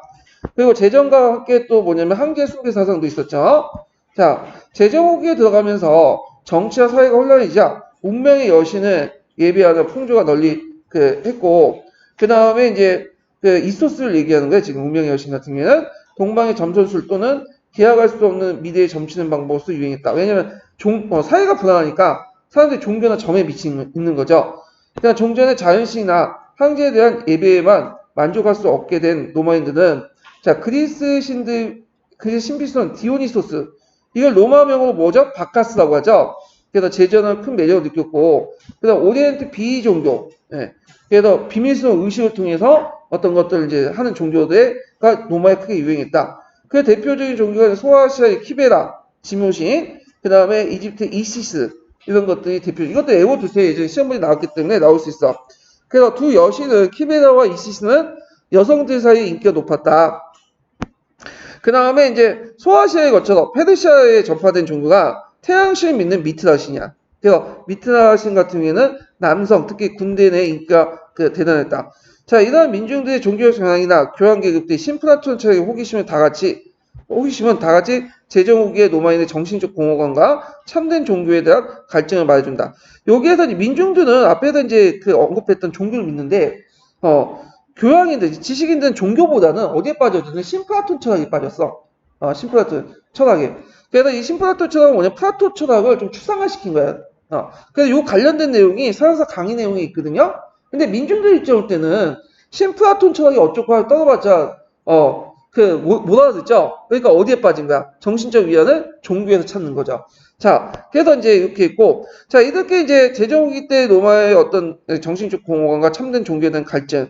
그리고 제정과 함께 또 뭐냐면 한계 숭배 사상도 있었죠. 자, 제정 후기에 들어가면서 정치와 사회가 혼란이자 운명의 여신을 예배하는 풍조가 널리 했고 그 다음에 이제 이소스를 얘기하는 거예요. 지금 운명의 여신 같은 경우에는 동방의 점선술 또는 계약할 수 없는 미래에 점치는 방법으로 유행했다. 왜냐하면 사회가 불안하니까 사람들이 종교나 점에 미치는 거죠. 그냥 종전의 자연신이나 황제에 대한 예배에만 만족할 수 없게 된 로마인들은 자 그리스 신비스는 디오니소스 이걸 로마명으로 뭐죠? 바카스라고 하죠. 그래서 제전을 큰 매력을 느꼈고 그다음 오리엔트 비종교 그래서 비밀스러운 의식을 통해서 어떤 것들을 이제 하는 종교가 로마에 크게 유행했다. 그 대표적인 종교가 소아시아의 키베라, 지모신, 그 다음에 이집트 이시스 이런 것들이 이것도 외워두세요. 예전에 시험문제 나왔기 때문에 나올 수 있어. 그래서 두 여신은 키베라와 이시스는 여성들 사이에 인기가 높았다. 그 다음에 이제 소아시아에 거쳐서 페르시아에 전파된 종교가 태양신을 믿는 미트라신이야. 그래서 미트라신 같은 경우에는 남성, 특히 군대 내 인기가 대단했다. 자, 이러한 민중들의 종교적 전향이나 교양 계급들이 신프라톤 철학에 호기심은 다 같이 제정후기의 로마인의 정신적 공허감과 참된 종교에 대한 갈증을 말해준다. 여기에서 민중들은 앞에서 이제 언급했던 종교를 믿는데, 교양인들, 지식인들은 종교보다는 어디에 빠져드는 신프라톤 철학에 빠졌어. 신프라톤 철학에. 그래서 이 신프라톤 철학은 뭐냐, 플라토 철학을 좀 추상화시킨 거야. 그래서 요 관련된 내용이 서양사 강의 내용이 있거든요. 근데 민중들 입장 올 때는 신프라톤 철학이 어쩌고 하고 떠나봤자, 못 알아듣죠? 그러니까 어디에 빠진 거야? 정신적 위안을 종교에서 찾는 거죠. 자, 그래서 이제 이렇게 있고, 자, 이렇게 이제 제정후기 때 로마의 어떤 정신적 공허감과 참된 종교에 대한 갈증은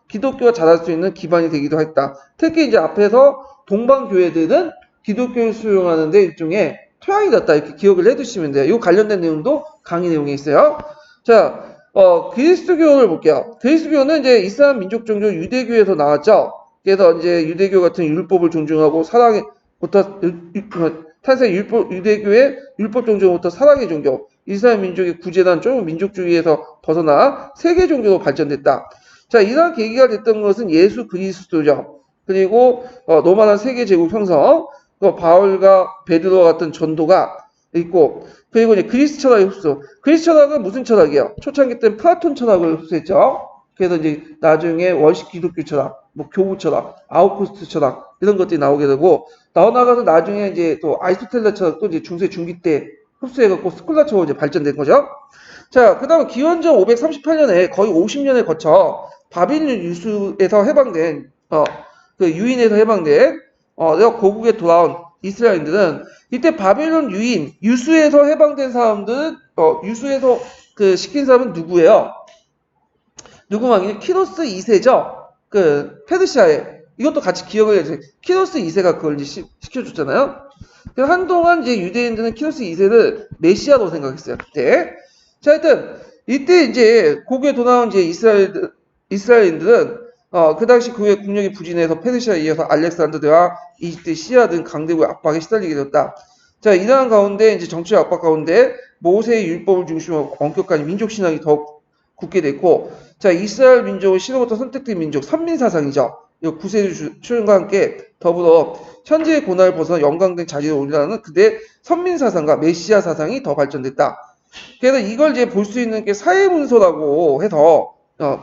기독교가 자랄 수 있는 기반이 되기도 했다. 특히 이제 앞에서 동방교회들은 기독교를 수용하는데 일종의 토양이 됐다. 이렇게 기억을 해두시면 돼요. 이 관련된 내용도 강의 내용에 있어요. 자, 그리스도교를 볼게요. 그리스도교는 이제 이슬람 민족 종교 유대교에서 나왔죠. 그래서 이제 유대교 같은 율법을 존중하고 사랑부터 탄생 유대교의 율법 존중부터 사랑의 종교, 이스라엘 민족의 구제단 쪽 민족주의에서 벗어나 세계 종교로 발전됐다. 자, 이러한 계기가 됐던 것은 예수 그리스도죠. 그리고 노만한 세계 제국 형성, 바울과 베드로 같은 전도가 있고, 그리고 이제 그리스 철학의 흡수. 그리스 철학은 무슨 철학이에요? 초창기 때는 플라톤 철학을 흡수했죠. 그래서 이제 나중에 원식 기독교 철학, 뭐 교부 철학, 아우구스트 철학 이런 것들이 나오게 되고, 나오나가서 나중에 이제 또 아리스토텔레 철학도 이제 중세 중기 때 흡수해갖고 스콜라 철학으로 이제 발전된 거죠. 자, 그 다음에 기원전 538년에 거의 50년에 거쳐 바빌론 유수에서 해방된 유인에서 해방된 고국에 돌아온 이스라엘인들은 이때 바빌론 유수에서 해방된 사람들은 유수에서 시킨 사람은 누구예요? 누구 왕이냐? 키로스 2세죠. 페르시아에 이것도 같이 기억을 해야지. 키로스 2세가 그걸 이제 시켜줬잖아요. 그래서 한동안 이제 유대인들은 키로스 2세를 메시아로 생각했어요. 그때. 자, 하여튼 이때 이제 고국에 돌아온 이제 이스라엘인들은 그 당시 그의 국력이 부진해서 페르시아에 이어서 알렉산더 대왕, 이집트 시리아 등 강대국의 압박에 시달리게 되었다. 자, 이러한 가운데 이제 정치적 압박 가운데 모세의 율법을 중심으로 엄격한 민족 신앙이 더욱 굳게 됐고, 자, 이스라엘 민족은 신으로부터 선택된 민족, 선민 사상이죠. 구세주 출현과 함께 더불어 현재의 고난을 벗어나 영광된 자리에 오르라는 그들의 선민 사상과 메시아 사상이 더 발전됐다. 그래서 이걸 이제 볼 수 있는 게 사회문서라고 해서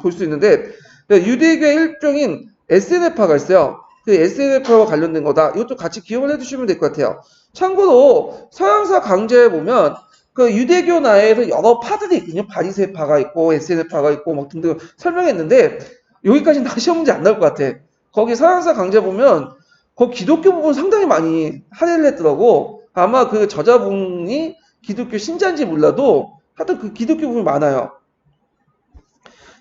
볼 수 있는데, 유대교의 일종인 SNF파가 있어요. 그 SNF와 관련된 거다. 이것도 같이 기억을 해두시면 될 것 같아요. 참고로 서양사 강좌에 보면 그 유대교 나에서 여러 파들이 있거든요. 바리새파가 있고 SNF파가 있고 막 등등 설명했는데 여기까지는 다 시험 문제 안 나올 것 같아. 거기 서양사 강좌 보면 거기 기독교 부분 상당히 많이 할애를 했더라고. 아마 그 저자분이 기독교 신자인지 몰라도 하여튼 그 기독교 부분이 많아요.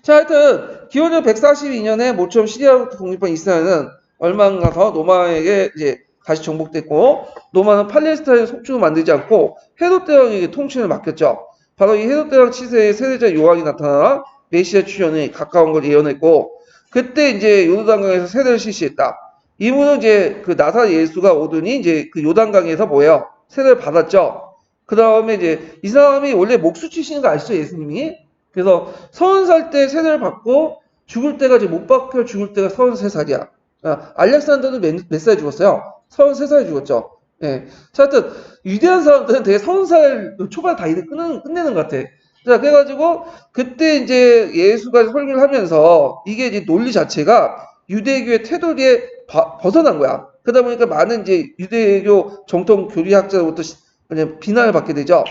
자, 하여튼 기원전 142년에 모처럼 시리아로부터 독립한 이스라엘은 얼마 안 가서 로마에게 이제 다시 정복됐고, 로마는 팔레스타인의 속주를 만들지 않고 헤롯 대왕에게 통치를 맡겼죠. 바로 이 헤롯 대왕 치세의 세대자 요한이 나타나 메시아 출현에 가까운 걸 예언했고, 그때 이제 요르단강에서 세례를 실시했다. 이분은 이제 그 나사렛 예수가 오더니 이제 그 요단강에서 뭐예요? 세례를 받았죠. 그 다음에 이제 이 사람이 원래 목수 출신인 거 아시죠? 예수님이? 그래서 30살 때 세례를 받고 죽을 때가 이제 못 박혀 죽을 때가 33살이야. 알렉산더는 몇 살에 죽었어요? 33살에 죽었죠. 예. 자, 하여튼, 위대한 사람들은 되게 30살 초반 다 일을 끝내는 것 같아. 자, 그래가지고, 그때 이제 예수가 설교를 하면서, 이게 이제 논리 자체가 유대교의 테두리에 벗어난 거야. 그러다 보니까 많은 이제 유대교 정통 교리학자로부터 그냥 비난을 받게 되죠.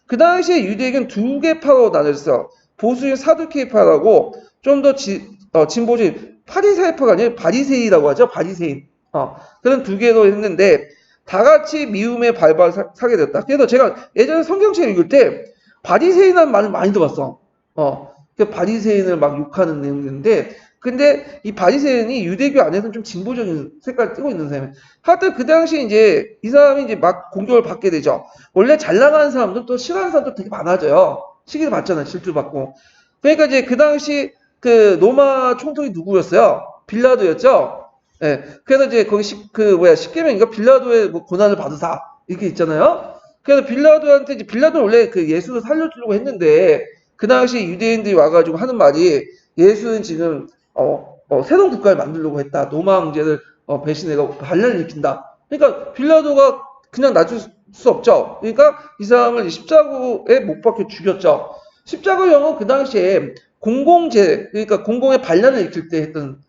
그 당시에 유대교는 두 개 파로 나뉘었어. 보수인 사두케이파라고, 좀 더 진보주의, 파리사이파가 아니라 바리새인이라고 하죠. 바리새인. 그런 두 개로 했는데 다 같이 미움의 발발을 사게 됐다. 그래서 제가 예전에 성경책 읽을 때 바리새인이라는 말을 많이 들어봤어. 그 바리새인을 막 욕하는 내용인데, 근데 이 바리새인이 유대교 안에서는 좀 진보적인 색깔을 띠고 있는 사람이에요. 하여튼 그 당시 이제 이 사람이 이제 막 공격을 받게 되죠. 원래 잘 나가는 사람들 또 싫어하는 사람도 되게 많아져요. 시기를 받잖아요. 질투 받고. 그러니까 이제 그 당시 그 로마 총독이 누구였어요? 빌라도였죠. 예. 그래서 이제 거기 십계명인가 빌라도의 뭐 고난을 받으사 이렇게 있잖아요. 그래서 빌라도한테 이제 빌라도는 원래 그 예수를 살려주려고 했는데 그 당시 유대인들이 와가지고 하는 말이 예수는 지금 새로운 국가를 만들려고 했다. 로마 황제를 배신해가고 반란을 일으킨다. 그러니까 빌라도가 그냥 놔줄 수 없죠. 그러니까 이 사람을 십자가에 못 박혀 죽였죠. 십자가형은 그 당시에 공공재 그러니까 공공의 반란을 일으킬 때 했던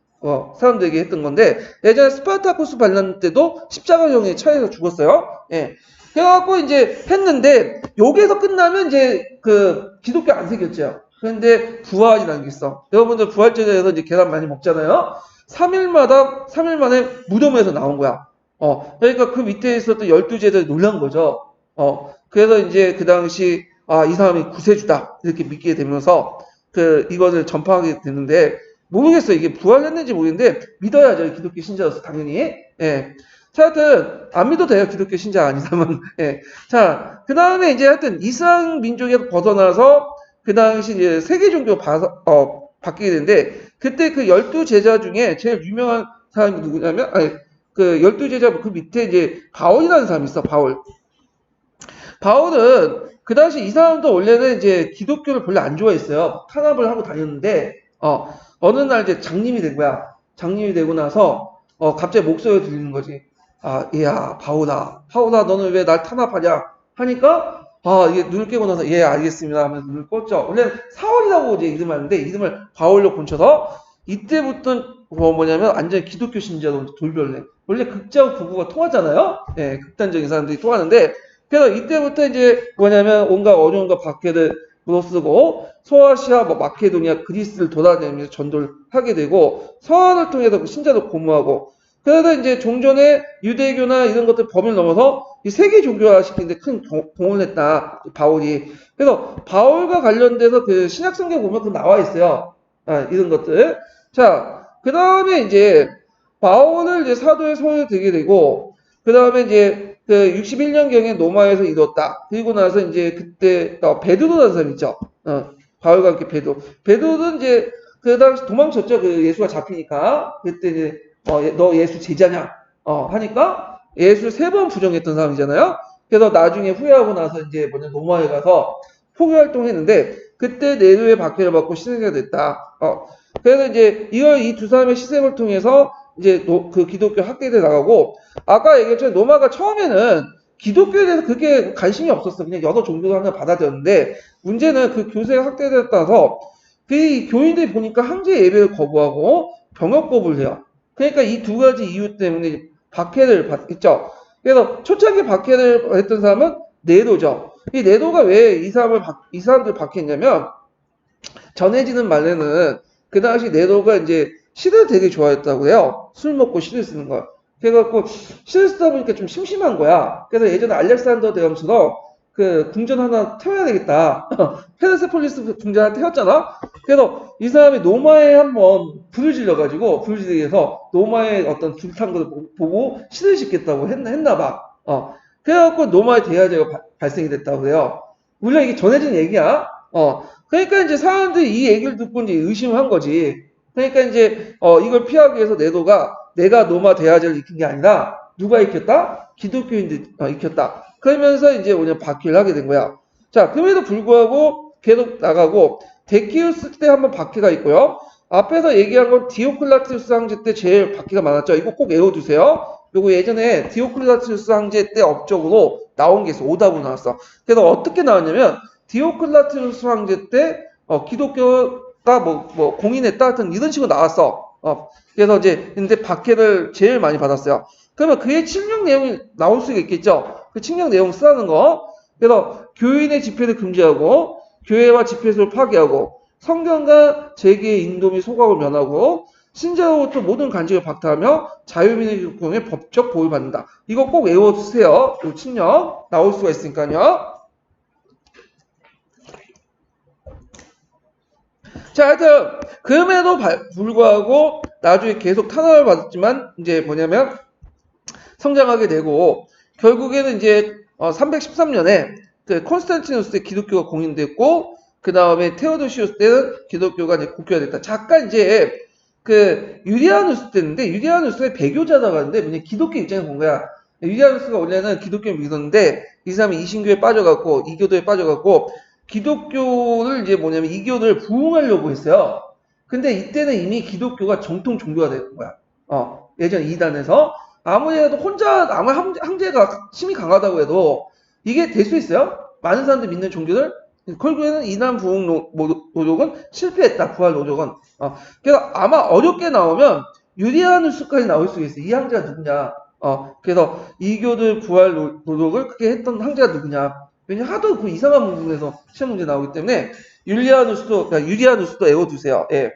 사람들에게 했던 건데 예전에 스파르타쿠스 반란 때도 십자가형에 처해서 죽었어요. 예. 그래갖고 이제 했는데 여기에서 끝나면 이제 그 기독교 안 생겼죠. 그런데 부활이 남겼어. 여러분들 부활절에서 이제 계란 많이 먹잖아요. 3일 만에 무덤에서 나온 거야. 그러니까 그 밑에 있었던 12제자들이 놀란 거죠. 그래서 이제 그 당시 이 사람이 구세주다 이렇게 믿게 되면서 이거를 전파하게 되는데 모르겠어요. 이게 부활했는지 모르겠는데 믿어야죠. 기독교 신자로서 당연히. 예. 자, 하여튼 안 믿어도 돼요. 기독교 신자 아닌 사람은. 예. 자, 그 다음에 이제 하여튼 이스라엘 민족에서 벗어나서 그 당시 이제 세계 종교 바뀌게 되는데 그때 그 12제자 중에 제일 유명한 사람이 누구냐면 그 12제자 그 밑에 이제 바울이라는 사람이 있어. 바울은 그 당시 이 사람도 원래는 이제 기독교를 별로 안 좋아했어요. 탄압을 하고 다녔는데 어느 날 이제 장님이 된 거야. 장님이 되고 나서 갑자기 목소리가 들리는 거지. 야, 바울아, 너는 왜 날 탄압하냐? 하니까 이게 눈을 깨고 나서 예, 알겠습니다 하면서 눈을 껐죠. 원래 사울이라고 이제 이름하는데 이름을 바울로 고쳐서 이때부터 뭐냐면 완전 기독교 신자로 돌변해. 원래 극자와 부부가 통하잖아요. 예, 극단적인 사람들이 통하는데 그래서 이때부터 이제 뭐냐면 온갖 어려움과 박해를 무릅쓰고 소아시아, 마케도니아, 그리스를 돌아다니면서 전도를 하게 되고 서한을 통해서 그 신자도 고무하고 그래서 이제 종전에 유대교나 이런 것들 범위를 넘어서 이 세계 종교화 시키는데 큰 공헌을 했다. 바울이. 그래서 바울과 관련돼서 그 신약성경 보면 그 나와 있어요. 이런 것들. 자, 그 다음에 이제 바울을 이제 사도의 손에 들게 되고 그 다음에 이제 그 61년경에 로마에서 이뤘다. 그리고 나서 이제 그때 베드로라는 사람 있죠. 바울과 함께 베드로는 이제 그 당시 도망쳤죠. 그 예수가 잡히니까 그때 이제 너 예수 제자냐? 하니까 예수 3번 부정했던 사람이잖아요. 그래서 나중에 후회하고 나서 이제 로마에 가서 포교 활동했는데 그때 네로의 박해를 받고 시생이 됐다. 그래서 이제 이 두 사람의 시생을 통해서 이제 그 기독교 학계에 나가고 아까 얘기했죠. 로마가 처음에는 기독교에 대해서 그렇게 관심이 없었어. 그냥 여러 종교를 하나 받아들였는데 문제는 그 교세가 확대됐다서 그 교인들이 보니까 황제 예배를 거부하고 병역 거부를 해요. 그러니까 이 두 가지 이유 때문에 박해를 받겠죠. 그래서 초창기 박해를 했던 사람은 네로죠. 이 네로가 왜 이 사람들 박해했냐면 전해지는 말에는 그 당시 네로가 이제 시를 되게 좋아했다고 해요. 술 먹고 시를 쓰는 거. 그래갖고 시를 쓰다 보니까 좀 심심한 거야. 그래서 예전에 알렉산더 대왕처럼 그 궁전 하나 태워야 되겠다. 페르세폴리스 궁전 하나 태웠잖아. 그래서 이 사람이 로마에 한번 불을 질러가지고 불을 지르해서 로마의 어떤 불탄 걸 보고 시를 짓겠다고 했나 봐. 그래갖고 로마의 대화제가 발생이 됐다고 그래요. 물론 이게 전해진 얘기야. 그러니까 이제 사람들이 이 얘기를 듣고 이제 의심을 한 거지. 그러니까 이제 이걸 피하기 위해서 네로가 내가 로마 대화제를 익힌 게 아니라 누가 익혔다? 기독교인들이 익혔다. 그러면서 이제 오늘 박해를 하게 된 거야. 자, 그럼에도 불구하고 계속 나가고 데키우스 때 한번 박해가 있고요. 앞에서 얘기한 건 디오클라티우스 황제 때 제일 박해가 많았죠. 이거 꼭 외워두세요. 요거 예전에 디오클라티우스 황제 때 업적으로 나온 게 있어. 오답으로 나왔어. 그래서 어떻게 나왔냐면 디오클라티우스 황제 때 기독교가 공인했다 하여튼 이런 식으로 나왔어. 그래서 이제 근데 박해를 제일 많이 받았어요. 그러면 그의 칙령 내용이 나올 수가 있겠죠. 그 칙령 내용 쓰라는 거. 그래서 교인의 집회를 금지하고 교회와 집회소를 파괴하고 성경과 재계의 인도 및 소각을 면하고 신자로부터 모든 간직을 박탈하며 자유민의 공에 법적 보호를 받는다. 이거 꼭 외워두세요. 이 칙령 나올 수가 있으니까요. 자, 하여튼 그럼에도 불구하고 나중에 계속 탄압을 받았지만 이제 뭐냐면 성장하게 되고 결국에는 이제 313년에 그 콘스탄티누스 때 기독교가 공인됐고 그 다음에 테오도시우스 때는 기독교가 이제 국교화됐다. 잠깐 이제 그 유리아누스 때인데 유리아누스의 배교자라고 하는데 그냥 기독교 입장에서 본 거야. 유리아누스가 원래는 기독교 믿었는데 이 사람이 이신교에 빠져갖고 이교도에 빠져갖고 기독교를 이제 뭐냐면 이교도를 부흥하려고 했어요. 근데 이때는 이미 기독교가 정통 종교가 되는 거야. 예전 이단에서 아무래도 혼자 황제가 힘이 강하다고 해도 이게 될 수 있어요? 많은 사람들이 믿는 종교들 결국에는 이단 부흥 노력은 실패했다. 부활 노력은. 그래서 아마 어렵게 나오면 유리아누스까지 나올 수 있어요. 이 황제가 누구냐? 그래서 이교들 부활 노력을 크게 했던 황제가 누구냐? 왜냐면 하도 그 이상한 부분에서 시험 문제 나오기 때문에 유리아누스도 외워두세요. 예.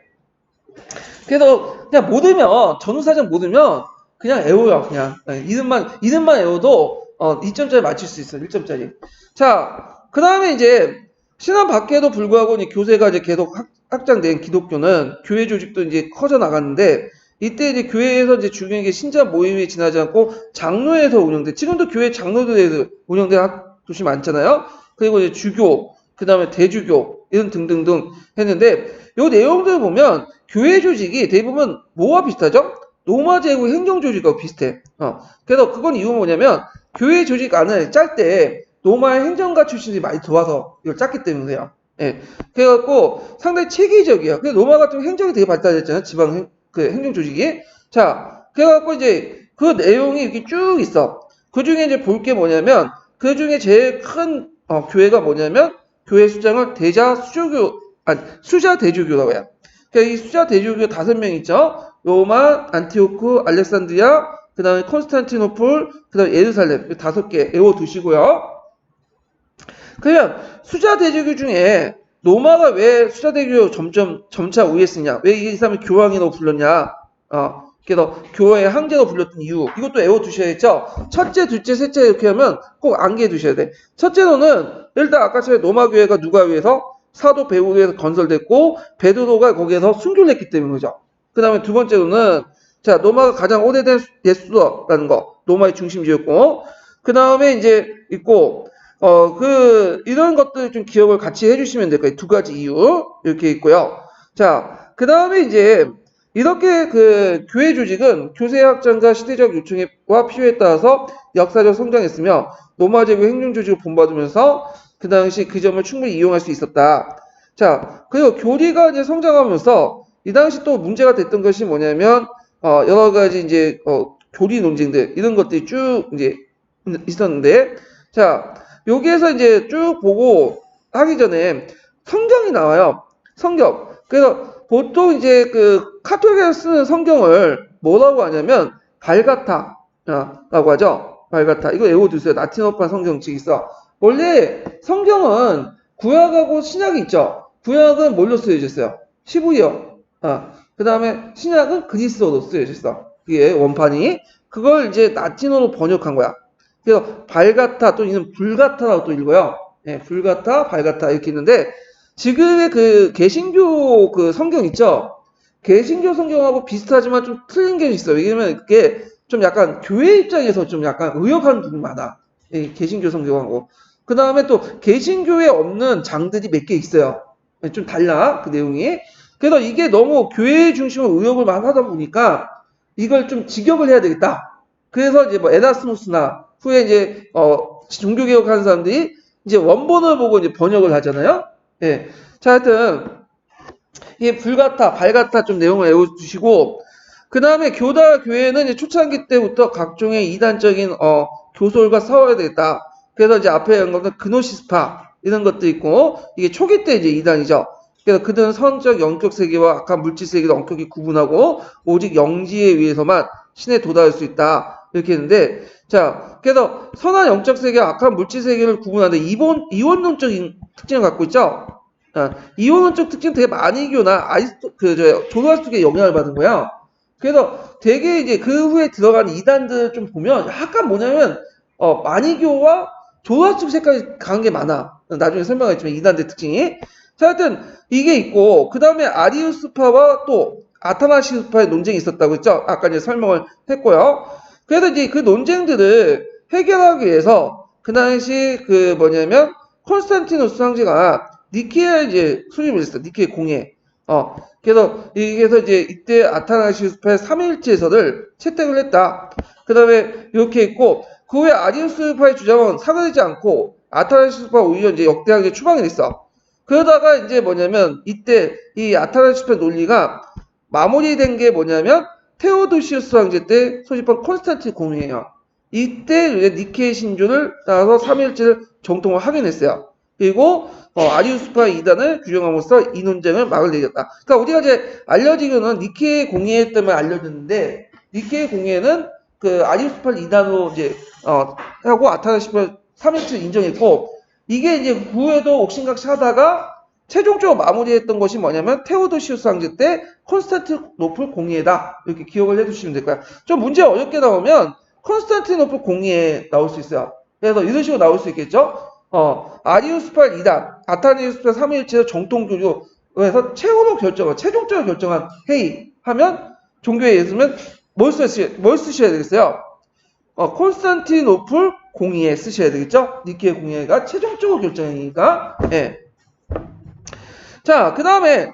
그래서 그냥 못 외면 전후사전 못 외면 그냥 외워요. 그냥 이름만 외워도 2점짜리 맞출 수 있어요. 1점짜리. 자, 그 다음에 이제 신앙 밖에도 불구하고 이제 교세가 이제 계속 확장된 기독교는 교회 조직도 이제 커져 나갔는데 이때 이제 교회에서 이제 중요한 게 신자 모임이 지나지 않고 장로에서 운영돼. 지금도 교회 장로들에서 운영된 도시 많잖아요. 그리고 이제 주교, 그 다음에 대주교 이런 등등등 했는데 요 내용들을 보면 교회 조직이 대부분 뭐와 비슷하죠? 로마 제국 행정 조직하고 비슷해. 그래서 그건 이유가 뭐냐면 교회 조직 안을 짤 때 로마의 행정가 출신들이 많이 도와서 이걸 짰기 때문에요. 예. 그래갖고 상당히 체계적이야. 그래서 로마 같은 행정이 되게 발달했잖아요. 그 행정 조직이. 자, 그래갖고 이제 그 내용이 이렇게 쭉 있어. 그 중에 이제 볼 게 뭐냐면 그 중에 제일 큰 교회가 뭐냐면 교회 수장을 수자 대주교라고 해요. 그러니까 이 수자 대주교 5명 있죠. 로마, 안티오크, 알렉산드리아, 그 다음에 콘스탄티노플, 그 다음에 예루살렘 5개 외워두시고요. 그러면 수자 대주교 중에 로마가 왜 수자 대주교 점차 우위했으냐? 왜 이 사람을 교황이라고 불렀냐? 그래서 교회의 황제로 불렸던 이유 이것도 외워두셔야겠죠. 첫째, 둘째, 셋째 이렇게 하면 꼭 암기해 두셔야 돼. 첫째로는 일단 아까처럼 로마 교회가 누가 위해서 사도 베드로에서 건설됐고 베드로가 거기에서 순교를 했기 때문이죠. 그 다음에 두 번째로는 자 로마가 가장 오래된 예수라는 거 로마의 중심지였고 그 다음에 이제 있고 이런 것들 좀 기억을 같이 해주시면 될 거예요. 2가지 이유 이렇게 있고요. 자 그 다음에 이제 이렇게 그 교회 조직은 교세 확장과 시대적 요청과 필요에 따라서 역사적 성장했으며 로마 제국 행정 조직을 본받으면서 그 당시 그 점을 충분히 이용할 수 있었다. 자, 그리고 교리가 이제 성장하면서 이 당시 또 문제가 됐던 것이 뭐냐면 여러 가지 이제 교리 논쟁들 이런 것들이 쭉 이제 있었는데 자, 여기에서 이제 쭉 보고 하기 전에 성경이 나와요. 성경. 그래서 보통 이제 그 카톨릭에서 쓰는 성경을 뭐라고 하냐면 발가타라고 하죠. 발가타. 이거 외워두세요. 라틴어판 성경책 있어. 원래 성경은 구약하고 신약이 있죠. 구약은 뭘로 쓰여졌어요? 히브리어. 그 다음에 신약은 그리스어로 쓰여졌어. 그게 원판이. 그걸 이제 라틴어로 번역한 거야. 그래서 발가타 또 이는 불가타라고 또 읽어요. 네, 불가타, 발가타 이렇게 있는데 지금의 그 개신교 그 성경 있죠? 개신교 성경하고 비슷하지만 좀 틀린 게 있어요. 왜냐면 그게 좀 약간 교회 입장에서 좀 약간 의역하는 부분이 많아. 이 개신교 성경하고. 그 다음에 또 개신교에 없는 장들이 몇 개 있어요. 좀 달라 그 내용이. 그래서 이게 너무 교회 중심으로 의역을 많이 하다 보니까 이걸 좀 직역을 해야 되겠다. 그래서 이제 뭐 에라스무스나 후에 이제 종교개혁하는 사람들이 이제 원본을 보고 이제 번역을 하잖아요. 예. 자, 하여튼 이 불가타, 발가타 좀 내용을 외워주시고 그 다음에 교회는 이제 초창기 때부터 각종의 이단적인 교솔과 싸워야 되겠다. 그래서 이제 앞에 한 것은 그노시스파 이런 것도 있고 이게 초기 때 이제 이단이죠. 그래서 그들은 선적 영적 세계와 악한 물질 세계를 엄격히 구분하고 오직 영지에 의해서만 신에 도달할 수 있다. 이렇게 했는데 자 그래서 선한 영적 세계와 악한 물질 세계를 구분하는데 이원론적 특징을 갖고 있죠. 이원론적 특징은 되게 마니교나 조로아스토의 영향을 받은 거야. 그래서 되게 이제 그 후에 들어간 이단들을 좀 보면 약간 뭐냐면 마니교와 조로아스토 색깔이 강한 게 많아. 나중에 설명하겠지만 이단들 특징이. 자, 하여튼 이게 있고 그 다음에 아리우스파와 또 아타나시우스파의 논쟁이 있었다고 했죠. 아까 이제 설명을 했고요. 그래서 이제 그 논쟁들을 해결하기 위해서 그 당시 그 뭐냐면 콘스탄티누스 황제가 니케아 이제 수립을 했어. 니케아 공예. 그래서 이제 이때 아타나시우스파의 삼위일체설을 채택을 했다. 그 다음에 이렇게 있고, 그 후에 아리우스파의 주장은 사과되지 않고, 아타나시스파가 오히려 이제 역대하게 추방이 됐어. 그러다가 이제 뭐냐면, 이때 이 아타나시스파 논리가 마무리된 게 뭐냐면, 테오도시우스 황제 때 소집한 콘스탄틴 공의예요. 이때 니케 신조를 따라서 삼일제를 정통을 하긴 했어요. 그리고 아리우스파 이단을 규정함으로써 이 논쟁을 막을 내렸다. 그러니까 우리가 이제 알려지기로는 니케 공의회 때문에 알려졌는데 니케 공의회는 그 아리우스파 이단으로 이제 하고 아타나시파 3일제를 인정했고 이게 이제 후에도 옥신각신 하다가 최종적으로 마무리했던 것이 뭐냐면 테오도시우스 황제 때 콘스탄티노플 공의회다. 이렇게 기억을 해두시면 될 거야. 좀 문제 어렵게 나오면 콘스탄티노플 공의회 나올 수 있어요. 그래서 이런 식으로 나올 수 있겠죠. 아리우스파 2단, 아타니우스파 3일체의 정통교류에서 최종적으로 결정한 회의 하면 종교에 있으면 뭘 쓰셔야 되겠어요? 콘스탄티노플 공의회 쓰셔야 되겠죠? 니케 공의회가 최종적으로 결정이니까. 예. 자, 그 다음에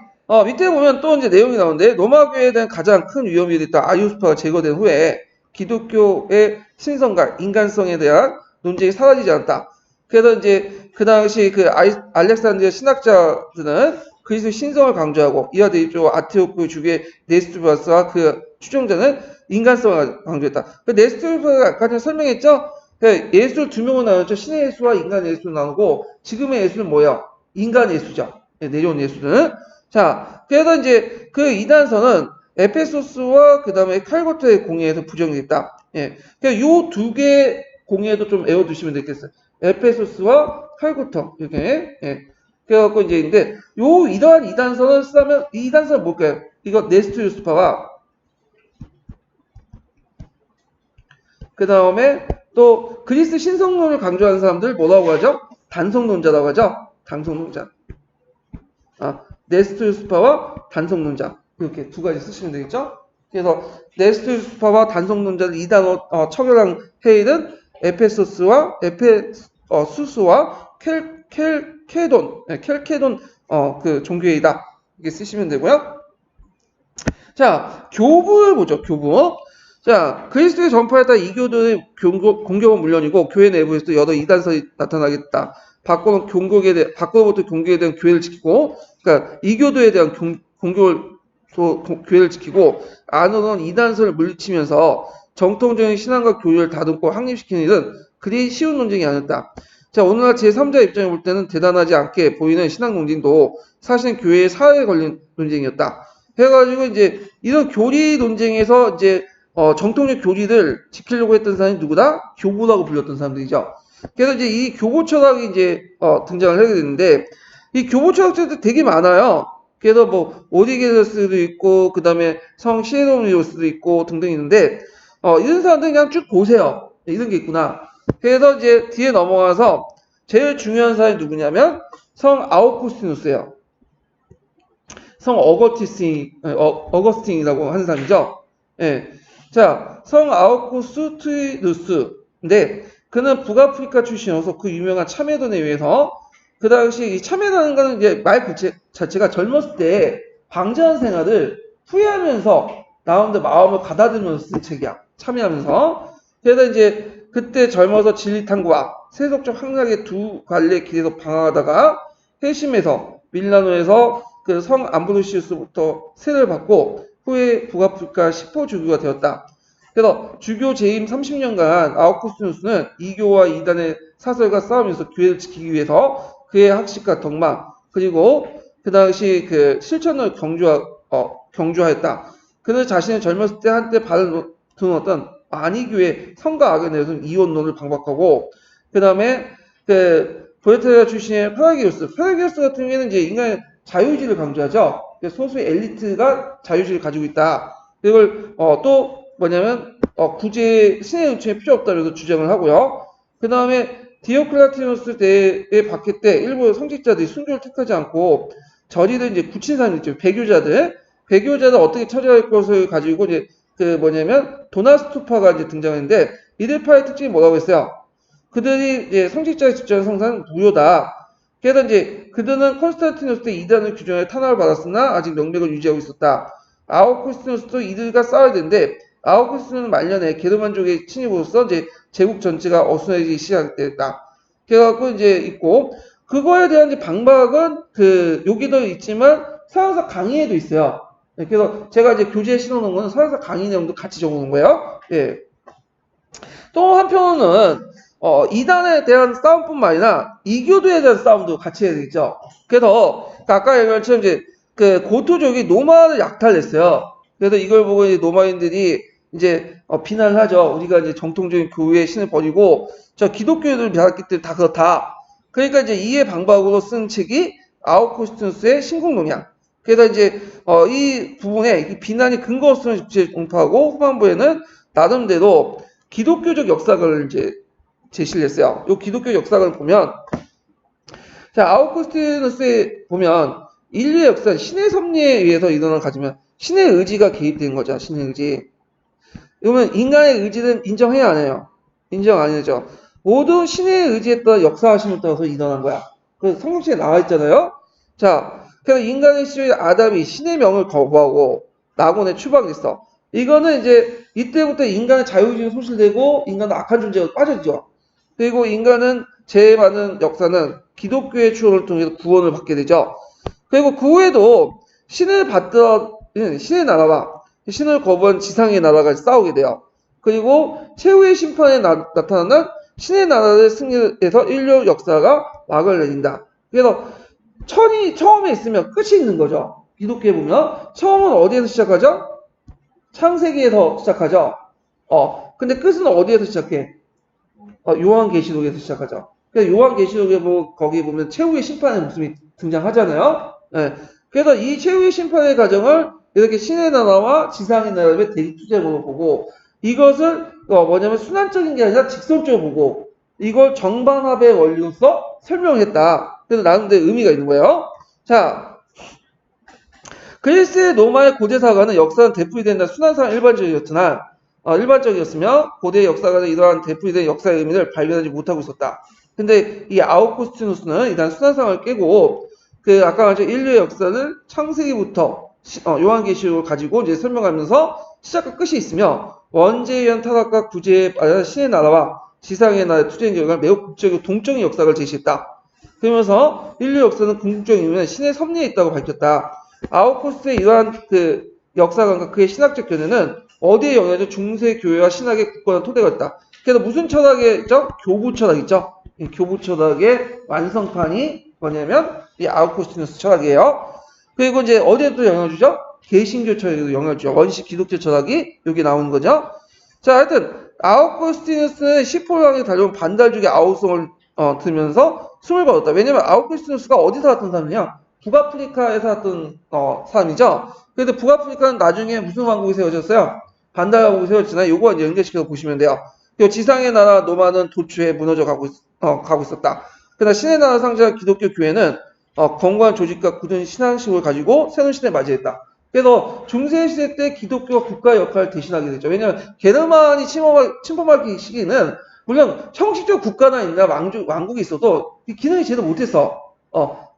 밑에 보면 또 이제 내용이 나오는데 로마교회에 대한 가장 큰 위험이 됐던 아리우스파가 제거된 후에 기독교의 신성과 인간성에 대한 논쟁이 사라지지 않았다. 그래서 이제 그 당시 그 알렉산드리아 신학자들은 그리스도의 신성을 강조하고 이와 대립적으로 아티오크 주교의 네스토르스와 그 추종자는 인간성을 강조했다. 그 네스토르스가 아까 전에 설명했죠? 예술 두 명으로 나눴죠. 신의 예수와 인간 예수로 나누고 지금의 예수는 뭐예요? 인간 예수죠. 내려온 예수는. 자, 그래서 이제 그 이단서는 에페소스와 그 다음에 칼고토의 공예에서 부정됐다. 예. 그러니까 요 두 개 공예도 좀 외워두시면 되겠어요. 에페소스와 칼고토. 이렇게. 예. 그래갖고 이제 근데 요 이러한 이단서를 쓰면 이 이단서는 뭘까요? 이거 네스토유스파와 그 다음에 또 그리스 신성론을 강조하는 사람들 뭐라고 하죠? 단성론자라고 하죠? 단성론자. 네스토유스파와 단성론자 이렇게 두 가지 쓰시면 되겠죠? 그래서 네스토유스파와 단성론자를 2단어 처결한 회의는 에페소스와 수스와 켈케돈 그 종교회의다 이렇게 쓰시면 되고요. 자, 교부를 보죠. 교부. 자, 그리스도의 전파에 따라 이교도의 공격은 물론이고 교회 내부에서도 여러 이단설이 나타나겠다. 밖으로부터 공격에 대한 교회를 지키고, 그러니까 이교도에 대한 교회를 지키고 안으로는 이단설을 물리치면서 정통적인 신앙과 교류를 다듬고 확립시키는 일은 그리 쉬운 논쟁이 아니었다. 자, 오늘날 제3자 입장에 볼 때는 대단하지 않게 보이는 신앙 논쟁도 사실은 교회의 사회에 걸린 논쟁이었다. 해가지고 이제 이런 교리 논쟁에서 이제 정통적 교리를 지키려고 했던 사람이 누구다? 교부라고 불렸던 사람들이죠. 그래서 이제 이 교부 철학이 이제 등장을 하게 되는데 이 교부 철학자들 되게 많아요. 그래서 뭐 오리게네스도 있고 그 다음에 성 시에노미오스도 있고 등등 있는데 이런 사람들 그냥 쭉 보세요. 이런 게 있구나. 그래서 이제 뒤에 넘어가서 제일 중요한 사람이 누구냐면 성 아우구스티누스예요. 성 어거스틴이라고 하는 사람이죠. 예. 자, 성 아우구스티누스인데 그는 북아프리카 출신이어서 그 유명한 참회단에 의해서 그 당시 이 참회라는 거는 이제 말 자체가 젊었을 때 방자한 생활을 후회하면서 나오는데 마음을 가다듬으면서 쓴 책이야. 참회하면서. 그래서 이제 그때 젊어서 진리탐구와 세속적 향락의 두 갈래 길에서 방황하다가 회심해서 밀라노에서 그 성 암브로시우스부터 세를 받고 후에 북아프리카 10호 주교가 되었다. 그래서 주교 재임 30년간 아우구스티누스는 이교와 이단의 사설과 싸우면서 교회를 지키기 위해서 그의 학식과 덕망 그리고 그 당시 그 실천을 경주하였다. 그는 자신의 젊었을 때 한때 발을 드러났던 안희교의 성과 악에 대해서는 이원론을 반박하고 그 다음에 그 보에테리아 출신의 페라기우스 같은 경우에는 이제 인간의 자유의지를 강조하죠. 소수의 엘리트가 자유의지를 가지고 있다. 이걸 또 뭐냐면 구제 신의 은총이 필요 없다면서 주장을 하고요. 그 다음에 디오클라티누스 대회 박해 때 일부 성직자들이 순교를 택하지 않고 저리들 이제 굳힌 사람들 있죠. 배교자들 어떻게 처리할 것을 가지고 이제 그 뭐냐면 도나스투파가 이제 등장했는데 이들파의 특징이 뭐라고 했어요? 그들이 이제 성직자의 집중한 성사는 무효다. 그래서 이제 그들은 콘스탄티누스 때 이단을 규정해 탄압을 받았으나 아직 명맥을 유지하고 있었다. 아우구스티누스도 이들과 싸워야 되는데 아우구스티누스 말년에 게르만족의 침입으로써 이제 제국 전체가 어수선해지기 시작됐다. 그래갖고 이제 있고, 그거에 대한 이제 방박은 여기도 있지만 서양사 강의에도 있어요. 네, 그래서 제가 이제 교재에 실어놓은 거는 서양사 강의 내용도 같이 적어놓은 거예요. 예. 또 한편으로는 이단에 대한 싸움뿐만 아니라 이교도에 대한 싸움도 같이 해야 되겠죠. 그래서 아까 얘기한 것처럼 이제 고토족이 노마를 약탈했어요. 그래서 이걸 보고 이제 노마인들이 이제 비난을 하죠. 우리가 이제 정통적인 교회의 신을 버리고 저 기독교를 믿었기 때문에 다 그렇다. 그러니까 이제 이해 방박으로 쓴 책이 아우구스티누스의 신공논이야. 그래서 이제 이 부분에 이 비난이 근거 없음을 공표하고 후반부에는 나름대로 기독교적 역사관을 이제 제시를 했어요. 이 기독교 역사관을 보면, 자, 아우구스티누스에 보면 인류의 역사는 신의 섭리에 의해서 일어난 가지면 신의 의지가 개입된 거죠. 신의 의지. 그러면 인간의 의지는 인정해야 안 해요? 인정 안 해죠. 모두 신의 의지에 따라 역사하심을 따라서 일어난 거야. 그 성경책에 나와 있잖아요. 자, 그래서 인간의 시초인 아담이 신의 명을 거부하고 낙원에 추방했어. 이거는 이제 이때부터 인간의 자유의지가 소실되고 인간은 악한 존재가 빠져지죠. 그리고 인간은 제일 많은 역사는 기독교의 추억을 통해서 구원을 받게 되죠. 그리고 그 후에도 신을 받던 신의 나라와 신을 거부한 지상의 나라가 싸우게 돼요. 그리고 최후의 심판에 나타나는 신의 나라의 승리에서 인류 역사가 막을 내린다. 그래서 천이 처음에 있으면 끝이 있는 거죠. 기독교에 보면 처음은 어디에서 시작하죠? 창세기에서 시작하죠. 근데 끝은 어디에서 시작해? 요한계시록에서 시작하죠. 그래서 요한계시록에 거기 보면 최후의 심판의 모습이 등장하잖아요. 네. 그래서 이 최후의 심판의 과정을 이렇게 신의 나라와 지상의 나라의 대립투쟁으로 보고 이것을 뭐냐면 순환적인 게 아니라 직선적으로 보고 이걸 정반합의 원리로서 설명했다. 그래서 나름대로 의미가 있는 거예요. 자, 그리스의 로마의 고대 사관은 역사는 되풀이된 순환상 일반적이었으며 고대 역사관은 이러한 되풀이된 역사의 의미를 발견하지 못하고 있었다. 근데 이 아우구스티누스는 일단 순환상을 깨고 아까 말했죠 인류의 역사는 창세기부터 요한계시록을 가지고 이제 설명하면서 시작과 끝이 있으며 원죄에 의한 타락과 구제에 따른 신의 나라와 지상의 나라의 투쟁 결과를 매우 극적이고 동적인 역사를 제시했다. 그러면서 인류 역사는 궁극적인 의미는 신의 섭리에 있다고 밝혔다. 아우구스트의 이러한 역사관과 그의 신학적 견해는 어디에 영향을 중세 교회와 신학의 굳건한 토대가 있다. 그래서 무슨 철학이죠? 교부 철학이죠. 이 교부 철학의 완성판이 뭐냐면 이 아우구스티누스 철학이에요. 그리고 이제 어디에 또 영향을 주죠? 개신교 철학에도 영향을 주죠. 원식 기독교 철학이 여기 나오는 거죠. 자, 하여튼 아우구스티누스는 시폴랑에 달려온 반달죽의 아우성을 들으면서 숨을 거뒀다. 왜냐면 아우구스티누스가 어디서 왔던 사람이냐? 북아프리카에서 왔던 사람이죠. 그런데 북아프리카는 나중에 무슨 왕국이 세워졌어요? 반달 왕국이 세워졌잖아요. 요거 이제 연결시켜서 보시면 돼요. 그리고 지상의 나라 노마는 도초에 무너져 가고 있었다. 그러나 신의 나라 상징한 기독교 교회는 건강한 조직과 굳은 신앙심을 가지고 새로운 시대에 맞이했다. 그래서 중세시대 때 기독교가 국가의 역할을 대신하게 되죠. 왜냐하면 게르만이 침범하기 시기는 물론 형식적 국가나 있나 왕국이 있어도 기능이 제대로 못했어.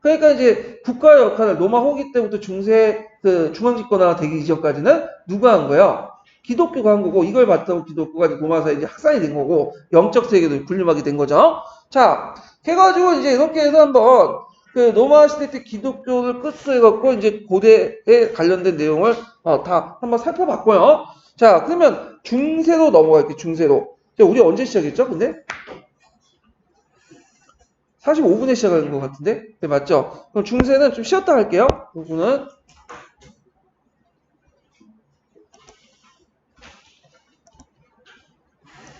그러니까 이제 국가의 역할을 로마 후기 때부터 중세 중앙집권화가 되기 이전까지는 누가 한 거예요? 기독교가 한 거고 이걸 바탕으로 기독교가 로마사에 이제 확산이 된 거고 영적 세계도 군림하게 된 거죠. 자, 해가지고 이제 이렇게 해서 한번 로마 시대 때 기독교를 끝으로 해갖고 이제 고대에 관련된 내용을 다 한번 살펴봤고요. 자, 그러면 중세로 넘어갈게요. 중세로. 자, 우리 언제 시작했죠? 근데 45분에 시작하는 것 같은데? 네, 맞죠? 그럼 중세는 좀 쉬었다 할게요. 부분은.